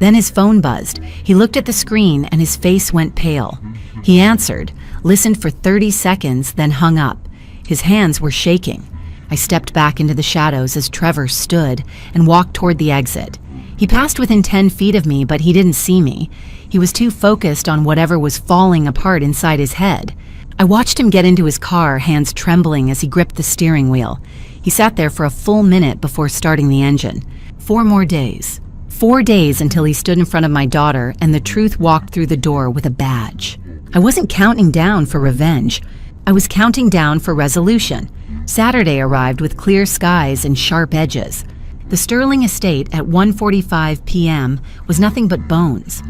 Then his phone buzzed. He looked at the screen and his face went pale. He answered, listened for 30 seconds, then hung up. His hands were shaking. I stepped back into the shadows as Trevor stood and walked toward the exit. He passed within 10 feet of me, but he didn't see me. He was too focused on whatever was falling apart inside his head. I watched him get into his car, hands trembling as he gripped the steering wheel. He sat there for a full minute before starting the engine. 4 more days. 4 days until he stood in front of my daughter and the truth walked through the door with a badge. I wasn't counting down for revenge. I was counting down for resolution. Saturday arrived with clear skies and sharp edges. The Sterling estate at 1:45 p.m. was nothing but bones.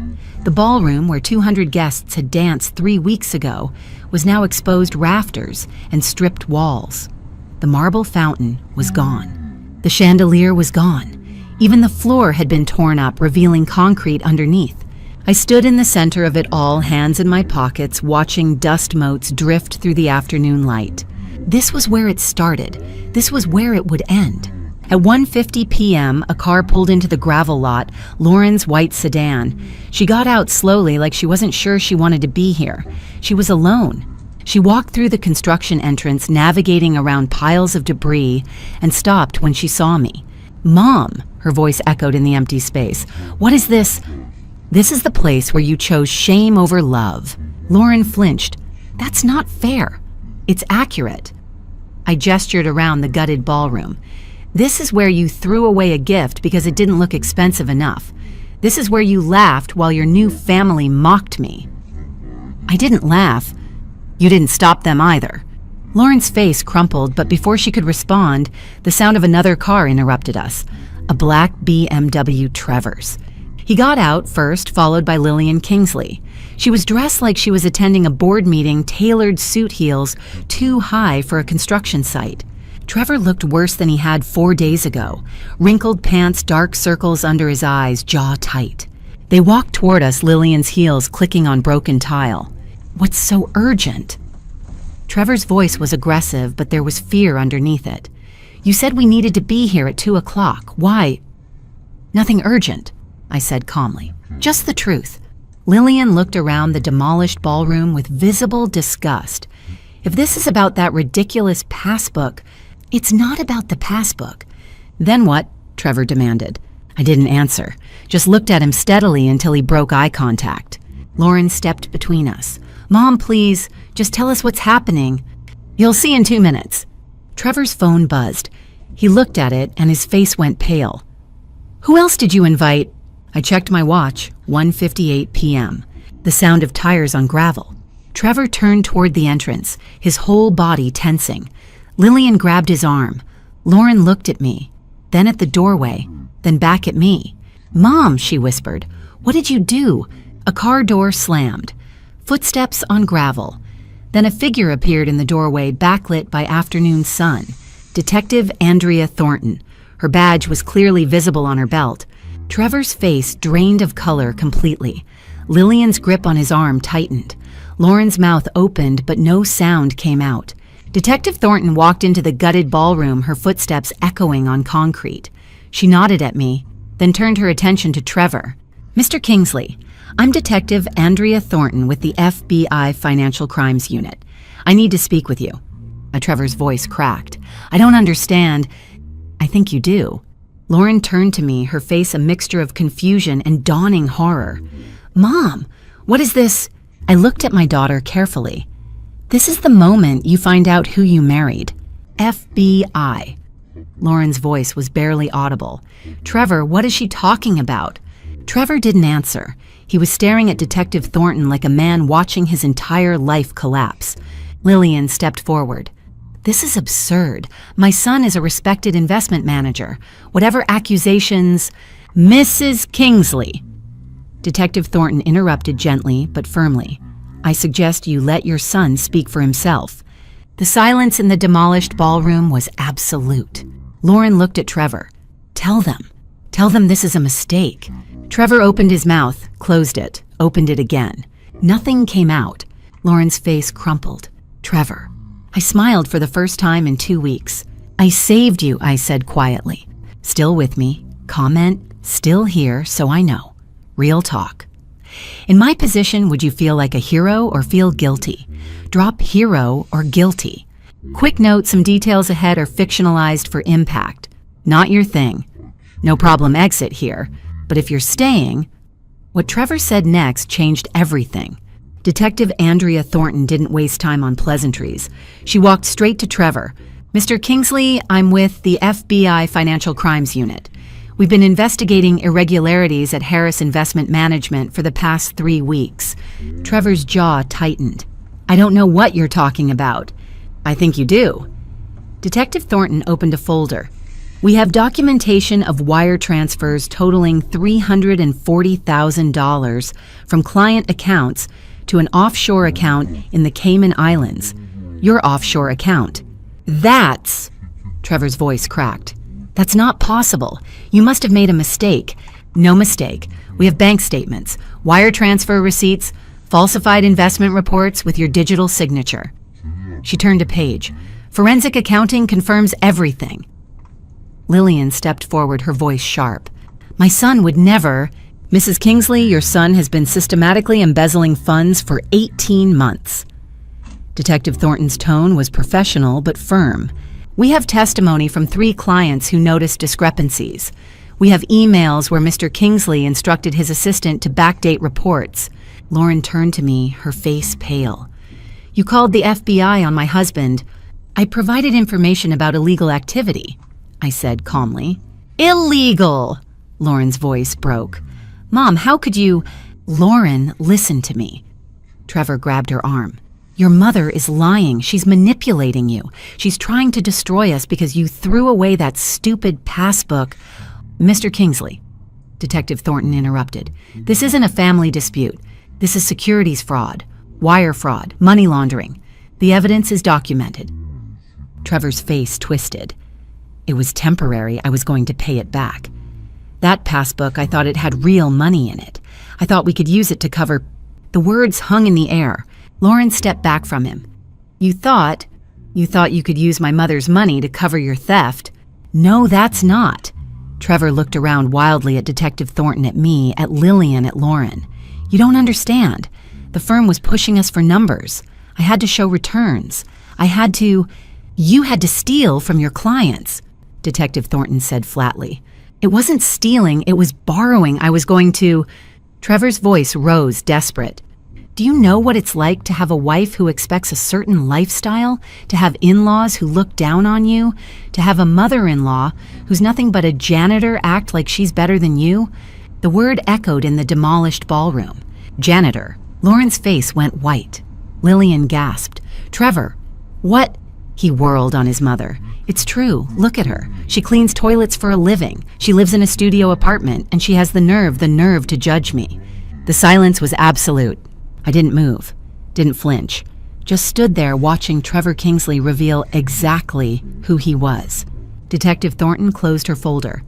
The ballroom where 200 guests had danced 3 weeks ago was now exposed rafters and stripped walls. The marble fountain was gone. The chandelier was gone. Even the floor had been torn up, revealing concrete underneath. I stood in the center of it all, hands in my pockets, watching dust motes drift through the afternoon light. This was where it started. This was where it would end. At 1:50 p.m., a car pulled into the gravel lot, Lauren's white sedan. She got out slowly, like she wasn't sure she wanted to be here. She was alone. She walked through the construction entrance, navigating around piles of debris, and stopped when she saw me. "Mom," her voice echoed in the empty space. "What is this?" "This is the place where you chose shame over love." Lauren flinched. "That's not fair." "It's accurate." I gestured around the gutted ballroom. "This is where you threw away a gift because it didn't look expensive enough. This is where you laughed while your new family mocked me." "I didn't laugh." "You didn't stop them either." Lauren's face crumpled, but before she could respond, the sound of another car interrupted us. A black BMW Trevor's. He got out first, followed by Lillian Kingsley. She was dressed like she was attending a board meeting, tailored suit heels too high for a construction site. Trevor looked worse than he had 4 days ago. Wrinkled pants, dark circles under his eyes, jaw tight. They walked toward us, Lillian's heels clicking on broken tile. "What's so urgent?" Trevor's voice was aggressive, but there was fear underneath it. "You said we needed to be here at 2 o'clock. Why?" "Nothing urgent," I said calmly. "Just the truth." Lillian looked around the demolished ballroom with visible disgust. "If this is about that ridiculous passbook, it's not about the passbook." "Then what?" Trevor demanded. I didn't answer, just looked at him steadily until he broke eye contact. Lauren stepped between us. "Mom, please, just tell us what's happening." "You'll see in 2 minutes." Trevor's phone buzzed. He looked at it and his face went pale. "Who else did you invite?" I checked my watch, 1:58 p.m. The sound of tires on gravel. Trevor turned toward the entrance, his whole body tensing. Lillian grabbed his arm. Lauren looked at me, then at the doorway, then back at me. "Mom," she whispered, "what did you do?" A car door slammed. Footsteps on gravel. Then a figure appeared in the doorway, backlit by afternoon sun. Detective Andrea Thornton. Her badge was clearly visible on her belt. Trevor's face drained of color completely. Lillian's grip on his arm tightened. Lauren's mouth opened, but no sound came out. Detective Thornton walked into the gutted ballroom, her footsteps echoing on concrete. She nodded at me, then turned her attention to Trevor. "Mr. Kingsley, I'm Detective Andrea Thornton with the FBI Financial Crimes Unit. I need to speak with you." Trevor's voice cracked. "I don't understand." "I think you do." Lauren turned to me, her face a mixture of confusion and dawning horror. "Mom, what is this?" I looked at my daughter carefully. "This is the moment you find out who you married. FBI." Lauren's voice was barely audible. "Trevor, what is she talking about?" Trevor didn't answer. He was staring at Detective Thornton like a man watching his entire life collapse. Lillian stepped forward. "This is absurd. My son is a respected investment manager. Whatever accusations—" "Mrs. Kingsley!" Detective Thornton interrupted gently but firmly. "I suggest you let your son speak for himself." The silence in the demolished ballroom was absolute. Lauren looked at Trevor. "Tell them. Tell them this is a mistake." Trevor opened his mouth, closed it, opened it again. Nothing came out. Lauren's face crumpled. "Trevor, I smiled for the first time in 2 weeks. "I saved you," I said quietly. "Still with me? Comment, still here, so I know. Real talk." In my position, would you feel like a hero or feel guilty? Drop hero or guilty. Quick note, some details ahead are fictionalized for impact. Not your thing. No problem exit here. But if you're staying... What Trevor said next changed everything. Detective Andrea Thornton didn't waste time on pleasantries. She walked straight to Trevor. "Mr. Kingsley, I'm with the FBI Financial Crimes Unit. We've been investigating irregularities at Harris Investment Management for the past 3 weeks." Trevor's jaw tightened. "I don't know what you're talking about." "I think you do." Detective Thornton opened a folder. "We have documentation of wire transfers totaling $340,000 from client accounts to an offshore account in the Cayman Islands. Your offshore account." "That's..." Trevor's voice cracked. "That's not possible. You must have made a mistake." "No mistake. We have bank statements, wire transfer receipts, falsified investment reports with your digital signature." She turned a page. "Forensic accounting confirms everything." Lillian stepped forward, her voice sharp. "My son would never..." "Mrs. Kingsley, your son has been systematically embezzling funds for 18 months. Detective Thornton's tone was professional but firm. "We have testimony from 3 clients who noticed discrepancies. We have emails where Mr. Kingsley instructed his assistant to backdate reports." Lauren turned to me, her face pale. "You called the FBI on my husband." "I provided information about illegal activity," I said calmly. "Illegal!" Lauren's voice broke. "Mom, how could you..." "Lauren, listen to me." Trevor grabbed her arm. "Your mother is lying. She's manipulating you. She's trying to destroy us because you threw away that stupid passbook." "Mr. Kingsley," Detective Thornton interrupted, "this isn't a family dispute. This is securities fraud, wire fraud, money laundering. The evidence is documented." Trevor's face twisted. "It was temporary. I was going to pay it back. That passbook, I thought it had real money in it. I thought we could use it to cover..." The words hung in the air. Lauren stepped back from him. You thought you could use my mother's money to cover your theft." "No, that's not." Trevor looked around wildly at Detective Thornton, at me, at Lillian, at Lauren. "You don't understand. The firm was pushing us for numbers. I had to show returns. You had to steal from your clients," Detective Thornton said flatly. "It wasn't stealing, it was borrowing. I was going to..." Trevor's voice rose, desperate. "Do you know what it's like to have a wife who expects a certain lifestyle? To have in-laws who look down on you? To have a mother-in-law who's nothing but a janitor act like she's better than you?" The word echoed in the demolished ballroom. "Janitor." Lauren's face went white. Lillian gasped. "Trevor, what..." He whirled on his mother. "It's true. Look at her. She cleans toilets for a living. She lives in a studio apartment, and she has the nerve to judge me." The silence was absolute. I didn't move, didn't flinch, just stood there watching Trevor Kingsley reveal exactly who he was. Detective Thornton closed her folder.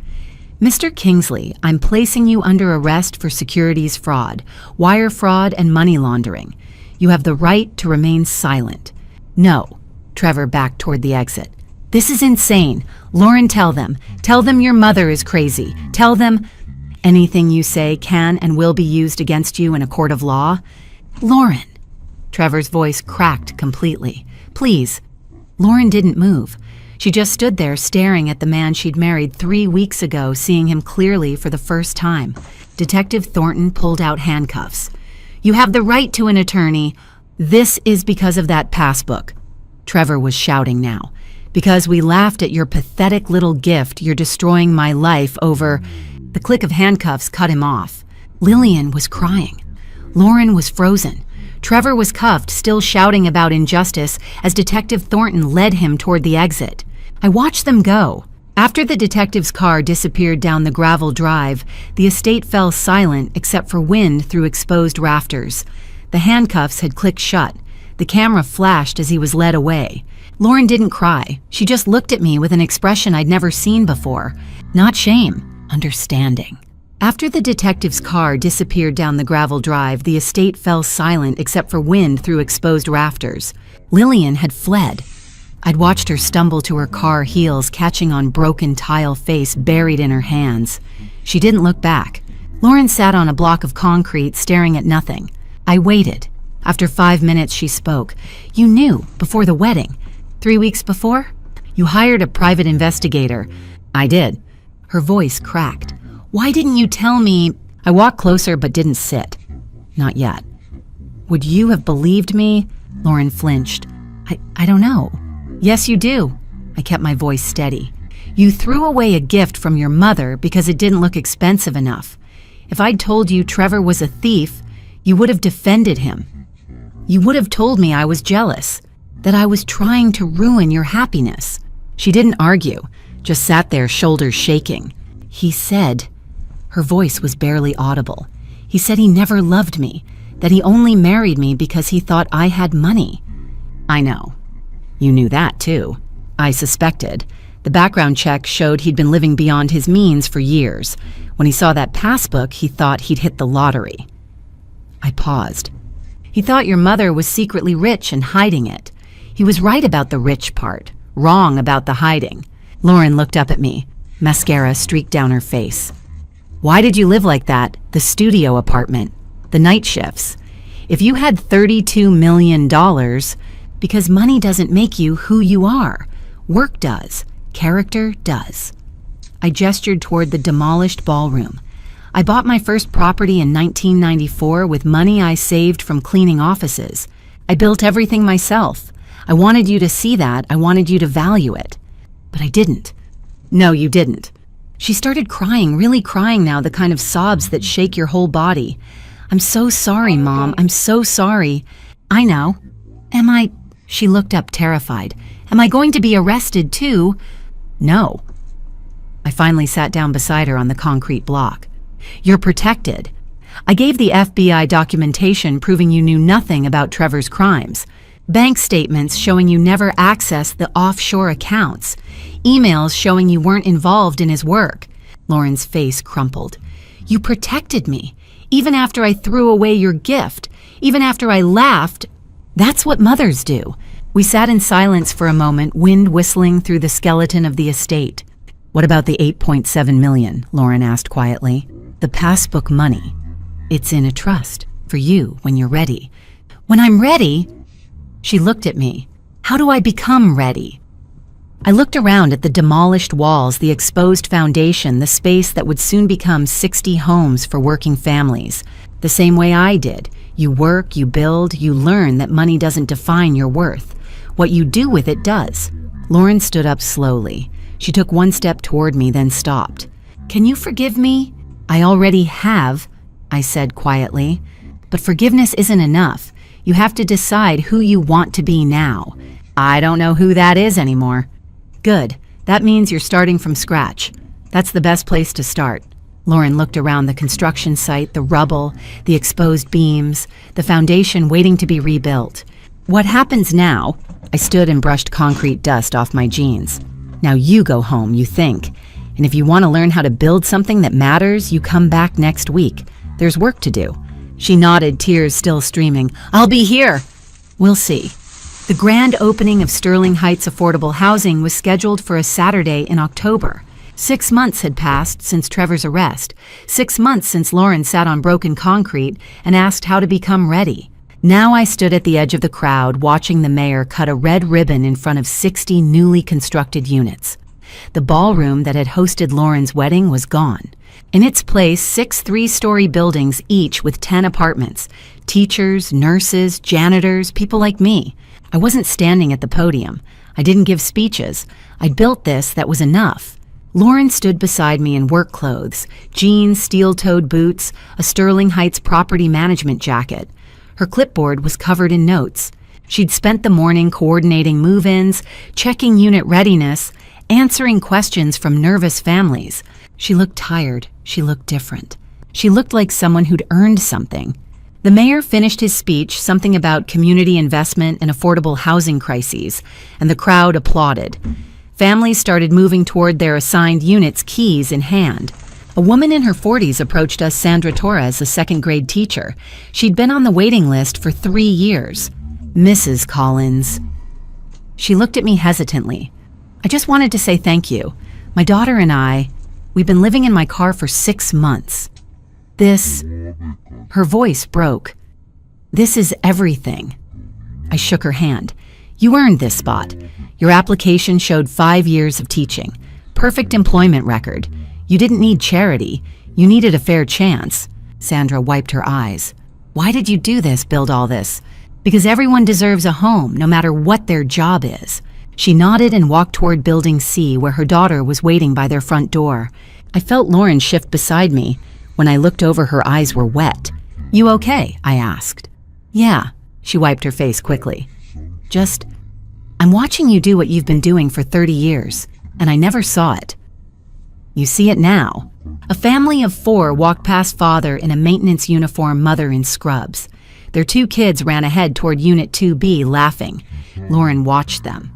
"Mr. Kingsley, I'm placing you under arrest for securities fraud, wire fraud, and money laundering. You have the right to remain silent." "No." Trevor backed toward the exit. "This is insane. Lauren, tell them. Tell them your mother is crazy. Tell them..." "Anything you say can and will be used against you in a court of law." "Lauren." Trevor's voice cracked completely. "Please." Lauren didn't move. She just stood there staring at the man she'd married 3 weeks ago, seeing him clearly for the first time. Detective Thornton pulled out handcuffs. "You have the right to an attorney. This is because of that passbook." Trevor was shouting now. "Because we laughed at your pathetic little gift, you're destroying my life over..." The click of handcuffs cut him off. Lillian was crying. Lauren was frozen. Trevor was cuffed, still shouting about injustice, as Detective Thornton led him toward the exit. I watched them go. After the detective's car disappeared down the gravel drive, the estate fell silent except for wind through exposed rafters. The handcuffs had clicked shut. The camera flashed as he was led away. Lauren didn't cry. She just looked at me with an expression I'd never seen before. Not shame, understanding. After the detective's car disappeared down the gravel drive, the estate fell silent except for wind through exposed rafters. Lillian had fled. I'd watched her stumble to her car, heels catching on broken tile, face buried in her hands. She didn't look back. Lauren sat on a block of concrete, staring at nothing. I waited. After 5 minutes, she spoke. "You knew before the wedding. 3 weeks before? You hired a private investigator." "I did." Her voice cracked. "Why didn't you tell me?" I walked closer but didn't sit. "Not yet." "Would you have believed me?" Lauren flinched. I don't know." "Yes, you do." I kept my voice steady. "You threw away a gift from your mother because it didn't look expensive enough. If I'd told you Trevor was a thief, you would have defended him. You would have told me I was jealous, that I was trying to ruin your happiness." She didn't argue, just sat there, shoulders shaking. "He said," her voice was barely audible, "he said he never loved me, that he only married me because he thought I had money." "I know. You knew that too." I suspected. The background check showed he'd been living beyond his means for years. When he saw that passbook, he thought he'd hit the lottery. I paused. "He thought your mother was secretly rich and hiding it. He was right about the rich part, wrong about the hiding." Lauren looked up at me. Mascara streaked down her face. "Why did you live like that? The studio apartment, the night shifts. If you had $32 million, because money doesn't make you who you are. Work does. Character does." I gestured toward the demolished ballroom. "I bought my first property in 1994 with money I saved from cleaning offices. I built everything myself. I wanted you to see that. I wanted you to value it. But I didn't." "No, you didn't." She started crying, really crying now, the kind of sobs that shake your whole body. "I'm so sorry, Mom. I'm so sorry." "I know. Am I—" She looked up, terrified. "Am I going to be arrested too?" "No." I finally sat down beside her on the concrete block. "You're protected. I gave the FBI documentation proving you knew nothing about Trevor's crimes. Bank statements showing you never accessed the offshore accounts. Emails showing you weren't involved in his work." Lauren's face crumpled. "You protected me, even after I threw away your gift, even after I laughed. That's what mothers do." We sat in silence for a moment, wind whistling through the skeleton of the estate. "What about the $8.7 million?" Lauren asked quietly. "The passbook money. It's in a trust for you when you're ready." "When I'm ready?" She looked at me. "How do I become ready?" I looked around at the demolished walls, the exposed foundation, the space that would soon become 60 homes for working families. The same way I did. You work, you build, you learn that money doesn't define your worth. What you do with it does. Lauren stood up slowly. She took one step toward me, then stopped. "Can you forgive me?" "I already have," I said quietly. "But forgiveness isn't enough. You have to decide who you want to be now." "I don't know who that is anymore." "Good. That means you're starting from scratch. That's the best place to start." Lauren looked around the construction site, the rubble, the exposed beams, the foundation waiting to be rebuilt. "What happens now?" I stood and brushed concrete dust off my jeans. "Now you go home, you think. And if you want to learn how to build something that matters, you come back next week. There's work to do." She nodded, tears still streaming. "I'll be here." "We'll see." The grand opening of Sterling Heights affordable housing was scheduled for a Saturday in October. 6 months had passed since Trevor's arrest. 6 months since Lauren sat on broken concrete and asked how to become ready. Now I stood at the edge of the crowd, watching the mayor cut a red ribbon in front of 60 newly constructed units. The ballroom that had hosted Lauren's wedding was gone. In its place, 6 three-story buildings, each with 10 apartments. Teachers, nurses, janitors, people like me. I wasn't standing at the podium. I didn't give speeches. I built this, that was enough. Lauren stood beside me in work clothes, jeans, steel-toed boots, a Sterling Heights property management jacket. Her clipboard was covered in notes. She'd spent the morning coordinating move-ins, checking unit readiness, answering questions from nervous families. She looked tired. She looked different. She looked like someone who'd earned something. The mayor finished his speech, something about community investment and affordable housing crises, and the crowd applauded. Families started moving toward their assigned units, keys in hand. A woman in her 40s approached us, Sandra Torres, a second-grade teacher. She'd been on the waiting list for 3 years. "Mrs. Collins." She looked at me hesitantly. I just wanted to say thank you. My daughter and we've been living in my car for 6 months. Her voice broke. This is everything. I shook her hand. You earned this spot. Your application showed 5 years of teaching. Perfect employment record. You didn't need charity. You needed a fair chance. Sandra wiped her eyes. Why did you do this, build all this? Because everyone deserves a home, no matter what their job is. She nodded and walked toward Building C, where her daughter was waiting by their front door. I felt Lauren shift beside me. When I looked over, her eyes were wet. You okay? I asked. Yeah, she wiped her face quickly. I'm watching you do what you've been doing for 30 years, and I never saw it. You see it now. A family of 4 walked past father in a maintenance uniform, mother in scrubs. Their 2 kids ran ahead toward Unit 2B, laughing. Lauren watched them.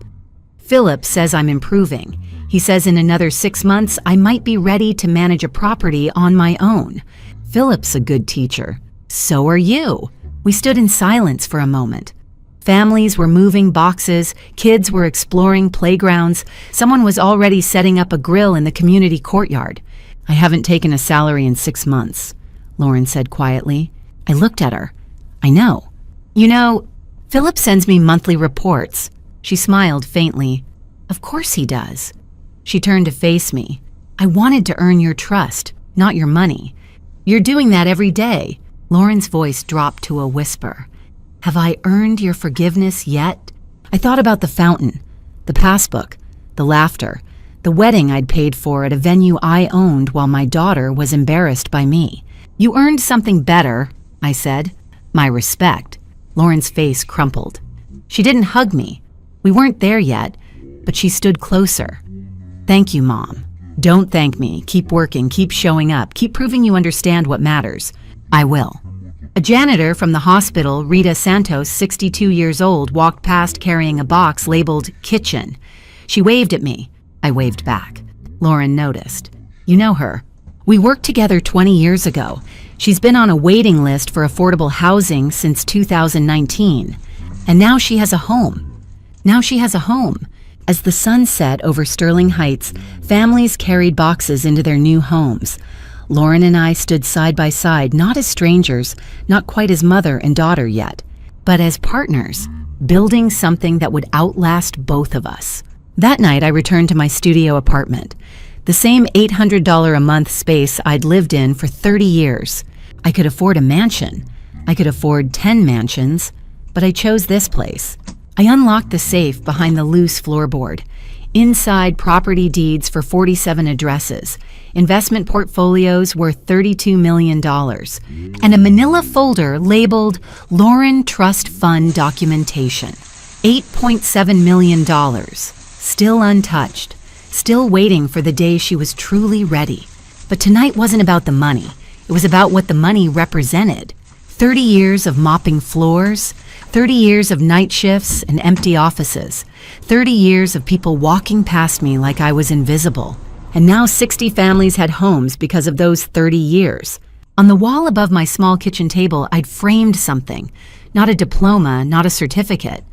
Philip says I'm improving. He says in another 6 months, I might be ready to manage a property on my own. Philip's a good teacher. So are you. We stood in silence for a moment. Families were moving boxes, kids were exploring playgrounds, someone was already setting up a grill in the community courtyard. I haven't taken a salary in 6 months, Lauren said quietly. I looked at her. I know. You know, Philip sends me monthly reports. She smiled faintly. Of course he does. She turned to face me. I wanted to earn your trust, not your money. You're doing that every day. Lauren's voice dropped to a whisper. Have I earned your forgiveness yet? I thought about the fountain, the passbook, the laughter, the wedding I'd paid for at a venue I owned while my daughter was embarrassed by me. You earned something better, I said. My respect. Lauren's face crumpled. She didn't hug me. We weren't there yet, but she stood closer. Thank you, Mom. Don't thank me. Keep working, keep showing up, keep proving you understand what matters. I will. A janitor from the hospital, Rita Santos, 62 years old, walked past carrying a box labeled Kitchen. She waved at me. I waved back. Lauren noticed. You know her. We worked together 20 years ago. She's been on a waiting list for affordable housing since 2019. And now she has a home. As the sun set over Sterling Heights, families carried boxes into their new homes. Lauren and I stood side by side, not as strangers, not quite as mother and daughter yet, but as partners, building something that would outlast both of us. That night, I returned to my studio apartment, the same $800 a month space I'd lived in for 30 years. I could afford a mansion. I could afford 10 mansions, but I chose this place. I unlocked the safe behind the loose floorboard. Inside, property deeds for 47 addresses, investment portfolios worth $32 million, and a manila folder labeled Lauren Trust Fund Documentation. $8.7 million, still untouched, still waiting for the day she was truly ready. But tonight wasn't about the money. It was about what the money represented. 30 years of mopping floors, 30 years of night shifts and empty offices, 30 years of people walking past me like I was invisible. And now 60 families had homes because of those 30 years. On the wall above my small kitchen table, I'd framed something. Not a diploma, not a certificate.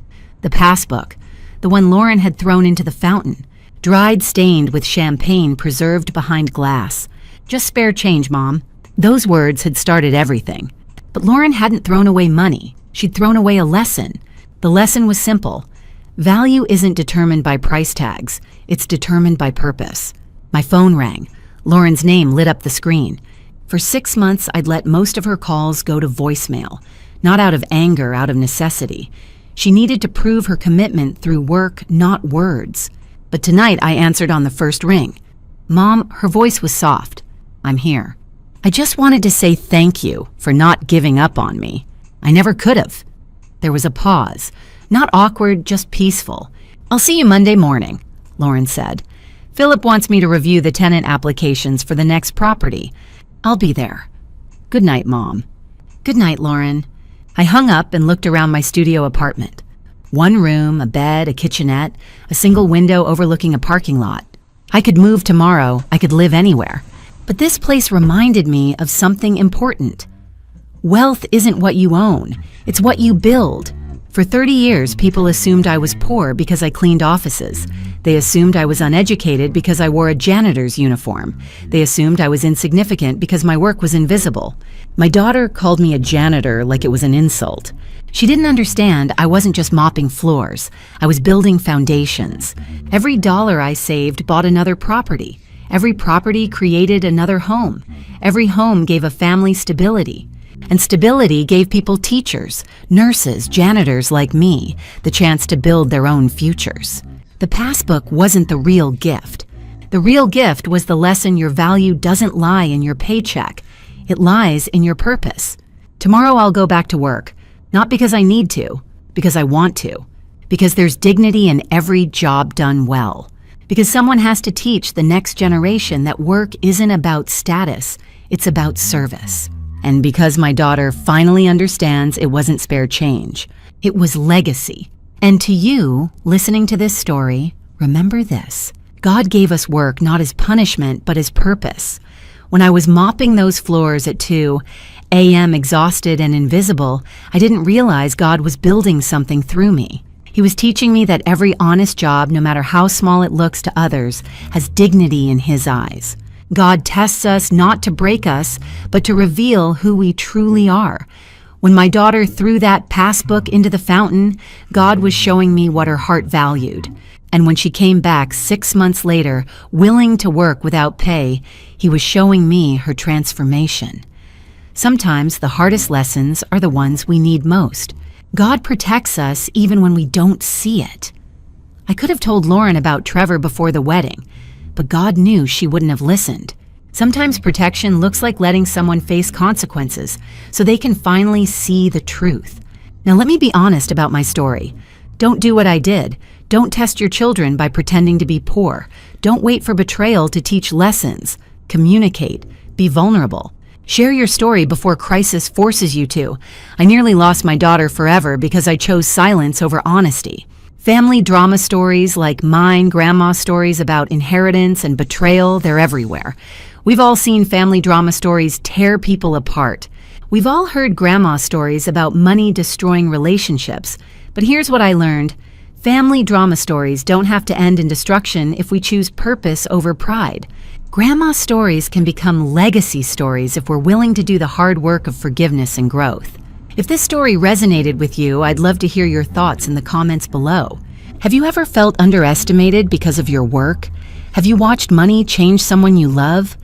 The passbook, the one Lauren had thrown into the fountain, dried, stained with champagne preserved behind glass. Just spare change, Mom. Those words had started everything. But Lauren hadn't thrown away money. She'd thrown away a lesson. The lesson was simple. Value isn't determined by price tags. It's determined by purpose. My phone rang. Lauren's name lit up the screen. For 6 months, I'd let most of her calls go to voicemail. Not out of anger, out of necessity. She needed to prove her commitment through work, not words. But tonight, I answered on the first ring. Mom, her voice was soft. I'm here. I just wanted to say thank you for not giving up on me. I never could have. There was a pause. Not awkward, just peaceful. I'll see you Monday morning, Lauren said. Philip wants me to review the tenant applications for the next property. I'll be there. Good night, Mom. Good night, Lauren. I hung up and looked around my studio apartment. 1 room, a bed, a kitchenette, a single window overlooking a parking lot. I could move tomorrow. I could live anywhere. But this place reminded me of something important. Wealth isn't what you own. It's what you build. For 30 years, people assumed I was poor because I cleaned offices. They assumed I was uneducated because I wore a janitor's uniform. They assumed I was insignificant because my work was invisible. My daughter called me a janitor like it was an insult. She didn't understand I wasn't just mopping floors. I was building foundations. Every dollar I saved bought another property. Every property created another home. Every home gave a family stability. And stability gave people teachers, nurses, janitors like me, the chance to build their own futures. The Passbook wasn't the real gift. The real gift was the lesson your value doesn't lie in your paycheck. It lies in your purpose. Tomorrow I'll go back to work, not because I need to, because I want to. Because there's dignity in every job done well. Because someone has to teach the next generation that work isn't about status, it's about service. And because my daughter finally understands it wasn't spare change, it was legacy. And to you, listening to this story, remember this. God gave us work not as punishment, but as purpose. When I was mopping those floors at 2 a.m. exhausted and invisible, I didn't realize God was building something through me. He was teaching me that every honest job, no matter how small it looks to others, has dignity in His eyes. God tests us not to break us, but to reveal who we truly are. When my daughter threw that passbook into the fountain, God was showing me what her heart valued. And when she came back 6 months later, willing to work without pay, He was showing me her transformation. Sometimes the hardest lessons are the ones we need most. God protects us even when we don't see it. I could have told Lauren about Trevor before the wedding, but God knew she wouldn't have listened. Sometimes protection looks like letting someone face consequences so they can finally see the truth. Now let me be honest about my story. Don't do what I did. Don't test your children by pretending to be poor. Don't wait for betrayal to teach lessons. Communicate. Be vulnerable. Share your story before crisis forces you to. I nearly lost my daughter forever because I chose silence over honesty. Family drama stories like mine, grandma stories about inheritance and betrayal, they're everywhere. We've all seen family drama stories tear people apart. We've all heard grandma stories about money destroying relationships. But here's what I learned. Family drama stories don't have to end in destruction if we choose purpose over pride. Grandma stories can become legacy stories if we're willing to do the hard work of forgiveness and growth. If this story resonated with you, I'd love to hear your thoughts in the comments below. Have you ever felt underestimated because of your work? Have you watched money change someone you love?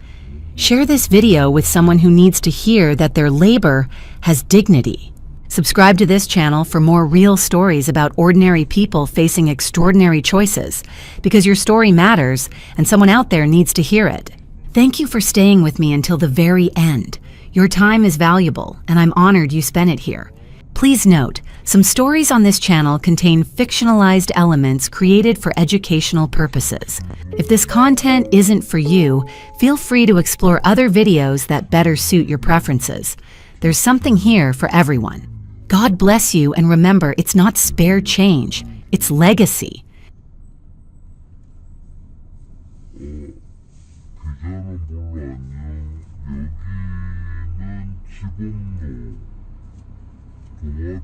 Share this video with someone who needs to hear that their labor has dignity. Subscribe to this channel for more real stories about ordinary people facing extraordinary choices, because your story matters and someone out there needs to hear it. Thank you for staying with me until the very end. Your time is valuable, and I'm honored you spent it here. Please note, some stories on this channel contain fictionalized elements created for educational purposes. If this content isn't for you, feel free to explore other videos that better suit your preferences. There's something here for everyone. God bless you, and remember, it's not spare change, it's legacy. 계좌는 몰라 안녕. 여기는 지번호 도와